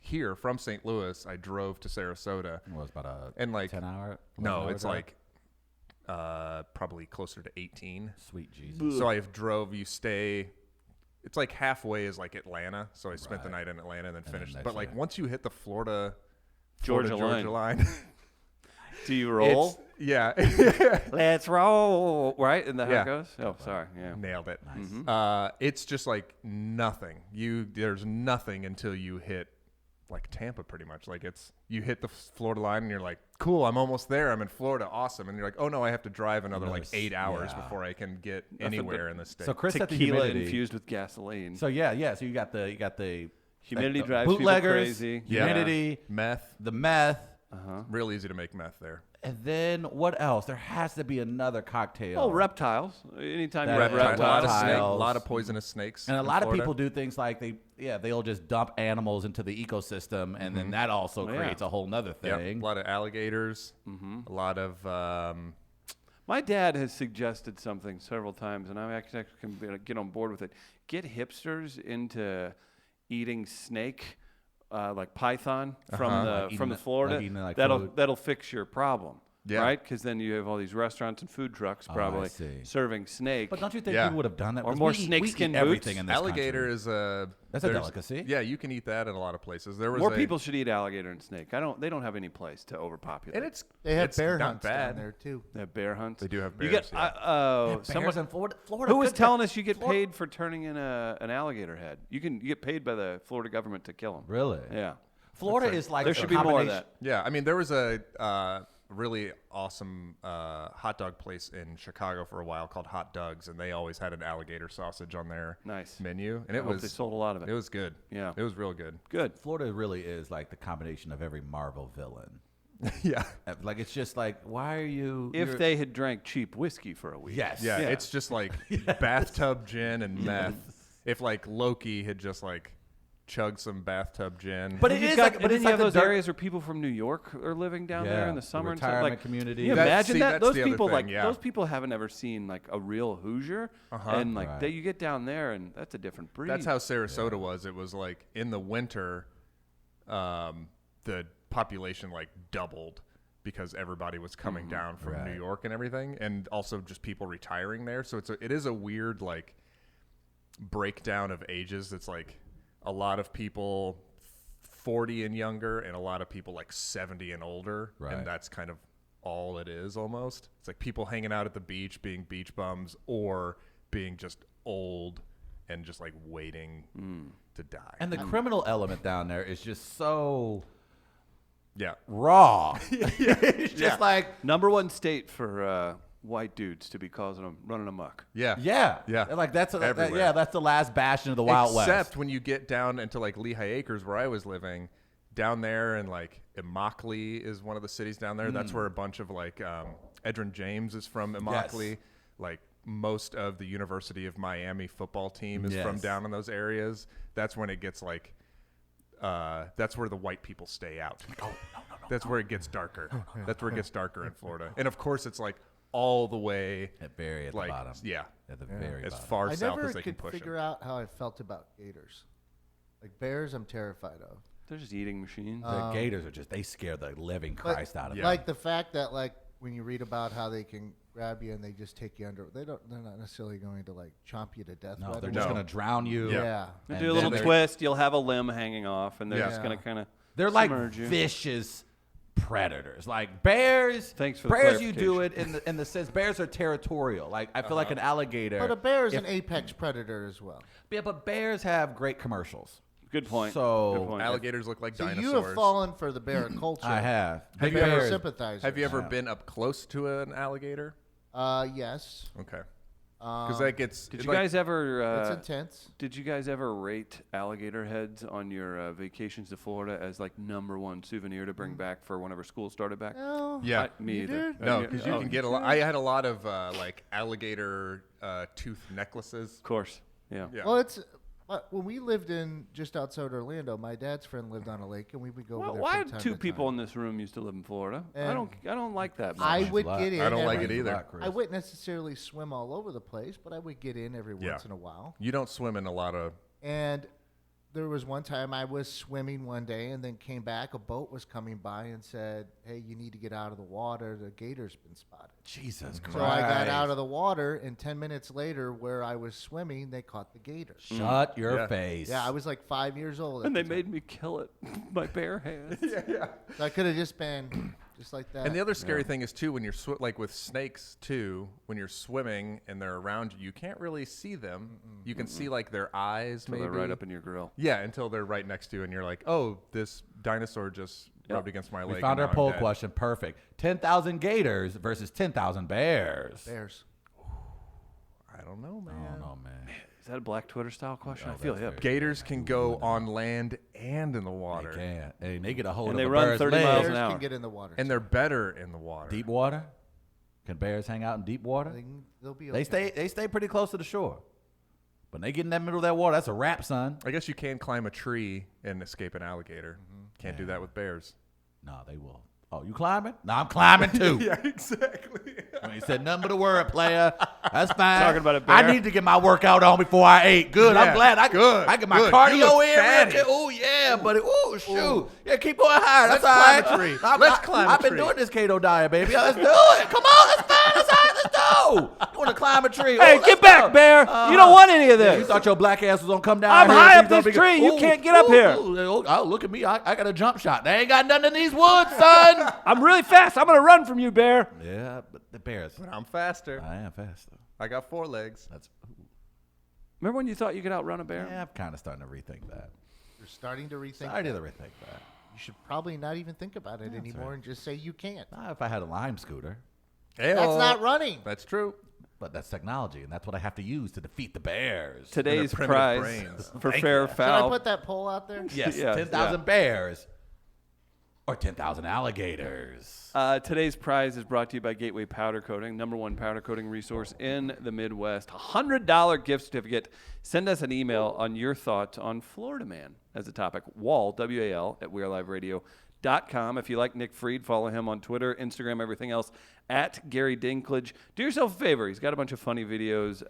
S2: St. Louis. I drove to Sarasota.
S1: It was about a
S2: And like,
S1: 10 hour.
S2: no,
S1: 11
S2: it's
S1: hour
S2: like probably closer to 18.
S1: drive? Sweet Jesus.
S2: So I drove. You stay. It's like halfway is like Atlanta. So I spent the
S1: Right.
S2: night in Atlanta and then
S1: then
S2: finished.
S1: next
S2: But like
S1: day.
S2: once you hit the Florida
S3: Georgia
S2: line,
S3: Do you roll?
S2: it's, yeah,
S3: Let's roll. Right? And how
S2: Yeah.
S3: it goes? Oh, sorry. Yeah.
S2: nailed it.
S1: Nice.
S2: It's just like nothing. There's nothing until you hit like Tampa, pretty much. Like you hit the Florida line and you're like, cool, I'm almost there. I'm in Florida, awesome. And you're like, oh no, I have to drive another like 8 hours
S1: yeah.
S2: before I can get anywhere in the state.
S1: So Chris said the
S3: Tequila
S1: humidity.
S3: infused with gasoline.
S1: So yeah. So you got the
S3: Humidity
S1: like the
S3: drives people
S1: bootleggers,
S3: crazy.
S2: Yeah.
S1: humidity,
S2: Meth,
S1: the meth,
S2: real easy to make meth there.
S1: and then what else? There has to be another cocktail.
S3: Oh, reptiles. Anytime you
S1: That-
S3: have
S1: Reptiles.
S2: A lot of
S1: Reptiles.
S2: a lot of poisonous snakes.
S1: And a
S2: in
S1: lot of
S2: Florida.
S1: people do things like they'll just dump animals into the ecosystem, and then that also
S3: Oh, yeah.
S1: creates a whole nother
S2: Yep,
S1: thing.
S2: a lot of alligators, a lot of
S3: My dad has suggested something several times, and I actually can get on board with it. Get hipsters into eating snake, like python from
S1: Like
S3: the
S1: eating
S3: Florida.
S1: like eating it like
S3: that'll
S1: food.
S3: that'll fix your problem,
S2: Yeah.
S3: right? Because then you have all these restaurants and food trucks
S1: Oh, I
S3: probably
S1: see.
S3: serving snake.
S1: But don't you think
S2: Yeah.
S1: people would have done that?
S3: Or
S1: 'Cause
S3: more
S1: we eat
S3: snakeskin
S1: everything
S3: boots?
S1: in this
S2: alligator
S1: country.
S2: is a
S1: That's a
S2: there's-
S1: delicacy.
S2: Yeah, you can eat that in a lot of places. There was
S3: More
S2: a-
S3: people should eat alligator and snake. They don't have any place to overpopulate.
S2: and it's
S4: They have
S2: it's
S4: bear
S2: not
S4: hunts
S2: bad.
S4: down there too.
S3: They have bear hunts.
S2: They do have
S3: You
S2: bears,
S3: get
S2: yeah.
S3: someone
S1: in Florida.
S3: who was
S1: could-
S3: telling us you get
S1: Florida-
S3: paid for turning in an alligator head. You get paid by the Florida government to kill them.
S1: Really?
S3: Yeah.
S1: Florida is like
S3: There
S1: a
S3: should be more of
S1: combination-
S3: that.
S2: Yeah, I mean there was a really awesome hot dog place in Chicago for a while called Hot Dogs, and they always had an alligator sausage on their
S3: Nice.
S2: menu, and
S3: I
S2: it
S3: hope
S2: was
S3: they sold a lot of it.
S2: It was good.
S3: Yeah.
S2: it was real good.
S3: Good.
S1: Florida really is like the combination of every Marvel villain.
S2: Yeah,
S1: Like it's just like, why are you?
S3: If
S1: you're-
S3: they had drank cheap whiskey for a week.
S1: yes,
S2: yeah,
S3: Yeah.
S2: it's just like bathtub gin and meth. If like Loki had just like chugged some bathtub gin,
S1: But
S3: And
S1: it
S3: you've
S1: is
S3: got,
S1: like,
S3: but
S1: but
S3: then
S1: it's
S3: you
S1: like
S3: have
S1: the
S3: those
S1: dark-
S3: areas where people from New York are living down there in the
S1: the
S3: summer and stuff.
S1: retirement
S3: Like,
S1: community.
S3: You
S2: That's-
S3: imagine
S2: see,
S3: that
S2: that's
S3: those
S2: the other
S3: people
S2: thing,
S3: like
S2: yeah.
S3: those people haven't ever seen like a real Hoosier, and like
S1: Right.
S3: you get down there and that's a different breed.
S2: that's how Sarasota was. It was like in the winter, the population like doubled because everybody was coming down from
S1: Right.
S2: New York and everything, and also just people retiring there. So it is a weird like breakdown of ages. It's like a lot of people 40 and younger, and a lot of people like 70 and older,
S1: Right.
S2: and that's kind of all it is almost. It's like people hanging out at the beach being beach bums, or being just old and just like waiting to die.
S1: And the criminal element down there is just so
S2: yeah,
S1: raw. It's just like
S3: number one state for white dudes to be causing them running amok.
S2: Yeah.
S1: Yeah.
S2: Yeah.
S1: Like that's
S2: Everywhere.
S1: that's the last bastion of the Wild West.
S2: Except when you get down into like Lehigh Acres, where I was living, down there, and like Immokalee is one of the cities down there. That's where a bunch of like Edrin James is from Immokalee.
S1: Yes.
S2: Like most of the University of Miami football team is from
S1: Yes.
S2: down in those areas. That's when it gets like, that's where the white people stay out.
S1: No.
S2: That's where it gets darker. That's where it gets darker in Florida. And of course, it's like all the way
S1: Very at
S2: like
S1: the bottom.
S2: yeah,
S1: At the very
S2: as
S1: bottom.
S2: far
S4: I
S2: south
S4: never
S2: as they can
S4: could
S2: push
S4: figure
S2: it.
S4: out how I felt about gators. Like bears, I'm terrified of.
S3: They're just eating machines.
S1: The gators are they scare the living
S4: But,
S1: Christ out of me.
S4: like the fact that like when you read about how they can grab you and they just take you under, they're not necessarily going to like chomp you to death.
S1: No,
S4: right
S1: they're
S4: away.
S1: just gonna drown you.
S2: Yeah.
S4: Yeah.
S3: They
S1: and
S3: do a
S1: then
S3: little
S1: they're-
S3: twist. You'll have a limb hanging off, and they're
S2: Yeah.
S3: just going to kind of
S1: They're like
S3: submerge you.
S1: vicious predators. Like bears.
S3: Thanks for the
S1: bears. You do it
S3: clarification.
S1: in the sense bears are territorial. Like I feel like an alligator.
S4: But a bear is an apex predator as well.
S1: Yeah, but bears have great commercials.
S3: Good point.
S1: So,
S3: Good point.
S2: Alligators look like
S4: So
S2: dinosaurs.
S4: you have fallen for the bear culture.
S1: I have.
S2: Have
S1: Big
S2: you ever
S1: bears.
S4: sympathizer?
S2: Have you ever
S1: Yeah.
S2: been up close to an alligator?
S4: Yes.
S2: Okay. Because that gets.
S3: Did
S2: it's
S3: you
S2: like-
S3: guys ever?
S4: It's intense.
S3: Did you guys ever rate alligator heads on your vacations to Florida as like #1 souvenir to bring back for whenever school started back?
S4: No.
S2: Yeah.
S3: Me
S4: You
S3: either.
S4: did?
S2: No,
S3: Yeah.
S2: because you
S3: Oh,
S2: can get a lot. I had a lot of like alligator tooth necklaces.
S3: Of course. Yeah.
S2: Yeah.
S4: Well, it's when we lived in just outside Orlando. My dad's friend lived on a lake, and we would go
S3: Well,
S4: over there.
S3: why
S4: from time
S3: two
S4: to
S3: people
S4: time.
S3: in this room used to live in Florida? I
S4: And
S3: don't like that much.
S4: I
S1: Thanks
S4: would
S1: a lot.
S4: get in.
S2: I don't like
S4: every-
S2: it either.
S4: I wouldn't necessarily swim all over the place, but I would get in every
S2: Yeah.
S4: once in a while.
S2: You don't swim in a lot of.
S4: And there was one time I was swimming one day and then came back. A boat was coming by and said, "Hey, you need to get out of the water. The gator's been spotted."
S1: Jesus Christ.
S4: So I got out of the water, and 10 minutes later, where I was swimming, they caught the gator.
S1: Shut your
S2: Yeah.
S1: face.
S4: Yeah, I was like 5 years old. at
S3: and they
S4: the time.
S3: made me kill it with my bare hands.
S4: So I could have just been just like that.
S2: And the other scary thing is too when you're like with snakes too, when you're swimming and they're around you, you can't really see them. You can see like their eyes,
S3: So
S2: maybe
S3: they're right up in your grill.
S2: Yeah, until they're right next to you, and you're like, oh, this dinosaur just rubbed against my leg.
S1: We found
S2: and
S1: our
S2: now I'm
S1: poll
S2: dead.
S1: question. Perfect. 10,000 gators versus 10,000 bears.
S4: Bears.
S2: I don't know,
S1: I
S2: man.
S1: don't know, man.
S3: Is that a black Twitter style question?
S1: No,
S3: I feel
S1: that's
S3: hip.
S2: Gators can go on land and in the water,
S1: They can't. Hey, they get a hold
S3: And
S1: of
S3: they
S1: a
S3: run
S1: bird's
S3: 30
S1: leg.
S3: miles
S4: Bears
S3: an hour.
S4: can get in the water.
S2: and they're better in the water.
S1: Deep water? Can bears hang out in deep water?
S4: They'll be
S1: They
S4: okay.
S1: stay pretty close to the shore. But they get in that middle of that water, that's a wrap, son.
S2: I guess you can climb a tree and escape an alligator. Can't do that with bears.
S1: No, they will. Oh, you climbing? No, I'm climbing too.
S2: Yeah, exactly.
S1: When you said nothing but a word, player. That's fine.
S3: Talking about a
S1: I
S3: bear.
S1: need to get my workout on before I ate. Good.
S2: Yeah,
S1: I'm glad. I get my
S2: good. You
S1: cardio
S2: look
S1: in.
S2: fatty.
S1: Oh yeah, buddy. Oh shoot. Yeah, keep going higher. That's
S2: Let's climb
S1: all
S2: a
S1: right.
S2: tree. Let's climb a
S1: I've been
S2: tree.
S1: doing this keto diet, baby. Let's do it. Come on, let's fine. That's all right. Let's go. You want to climb a tree?
S3: Hey,
S1: Oh,
S3: get
S1: let's
S3: back,
S1: go.
S3: bear. You don't want any of
S1: Yeah, you
S3: this.
S1: thought your black ass was gonna come down
S3: I'm
S1: here.
S3: high
S1: and
S3: up
S1: she's gonna
S3: this
S1: be-
S3: tree. You
S1: Ooh,
S3: can't get up
S1: ooh,
S3: here.
S1: ooh, oh, look at me. I got a jump shot. They ain't got nothing in these woods, son.
S3: I'm really fast. I'm going to run from you, bear.
S1: Yeah, but the bears.
S2: I'm faster.
S1: I am fast though.
S2: I got 4 legs.
S1: That's
S3: Remember when you thought you could outrun a bear?
S1: yeah. I'm kind of starting to rethink that.
S4: You're starting to rethink.
S1: Starting
S4: that.
S1: to rethink that.
S4: You should probably not even think about it anymore and just say you can't.
S1: Not if I had a Lime scooter,
S4: That's not running.
S2: That's true.
S1: but that's technology, and that's what I have to use to defeat the bears.
S3: Today's
S2: primitive
S3: prize
S2: brains.
S3: for
S1: Thank
S3: fair
S1: you.
S4: Should I
S3: foul.
S4: put that poll out there?
S1: Yes,
S3: Yeah,
S1: 10,000 bears or 10,000 alligators.
S3: Today's prize is brought to you by Gateway Powder Coating, #1 powder coating resource in the Midwest. $100 gift certificate. Send us an email on your thoughts on Florida Man as a topic. WAL, W-A-L, at WeAreLiveRadio.com. If you like Nick Freed, follow him on Twitter, Instagram, everything else, at Gary Dinklage. Do yourself a favor. He's got a bunch of funny videos.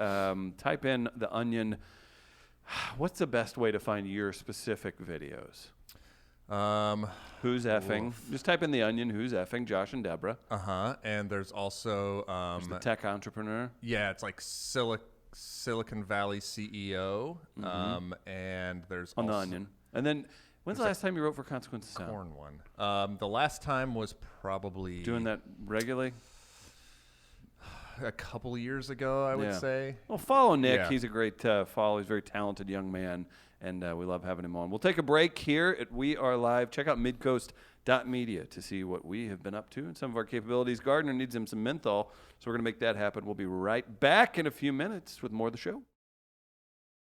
S3: Type in The Onion. What's the best way to find your specific videos? Who's effing? Just type in The Onion, who's effing, Josh and Deborah.
S2: And there's also
S3: The tech entrepreneur.
S2: yeah, it's like Silicon Valley CEO. And there's
S3: On The
S2: also
S3: Onion. And then, when's the last time you wrote for Consequence of Sound?
S2: corn one. The last time was probably
S3: Doing that regularly?
S2: a couple years ago, I would
S3: Yeah.
S2: say.
S3: Well, follow Nick.
S2: Yeah.
S3: He's a great follow. He's a very talented young man. and we love having him on. We'll take a break here at We Are Live. Check out midcoast.media to see what we have been up to and some of our capabilities. Gardner needs him some menthol, so we're going to make that happen. We'll be right back in a few minutes with more of the show.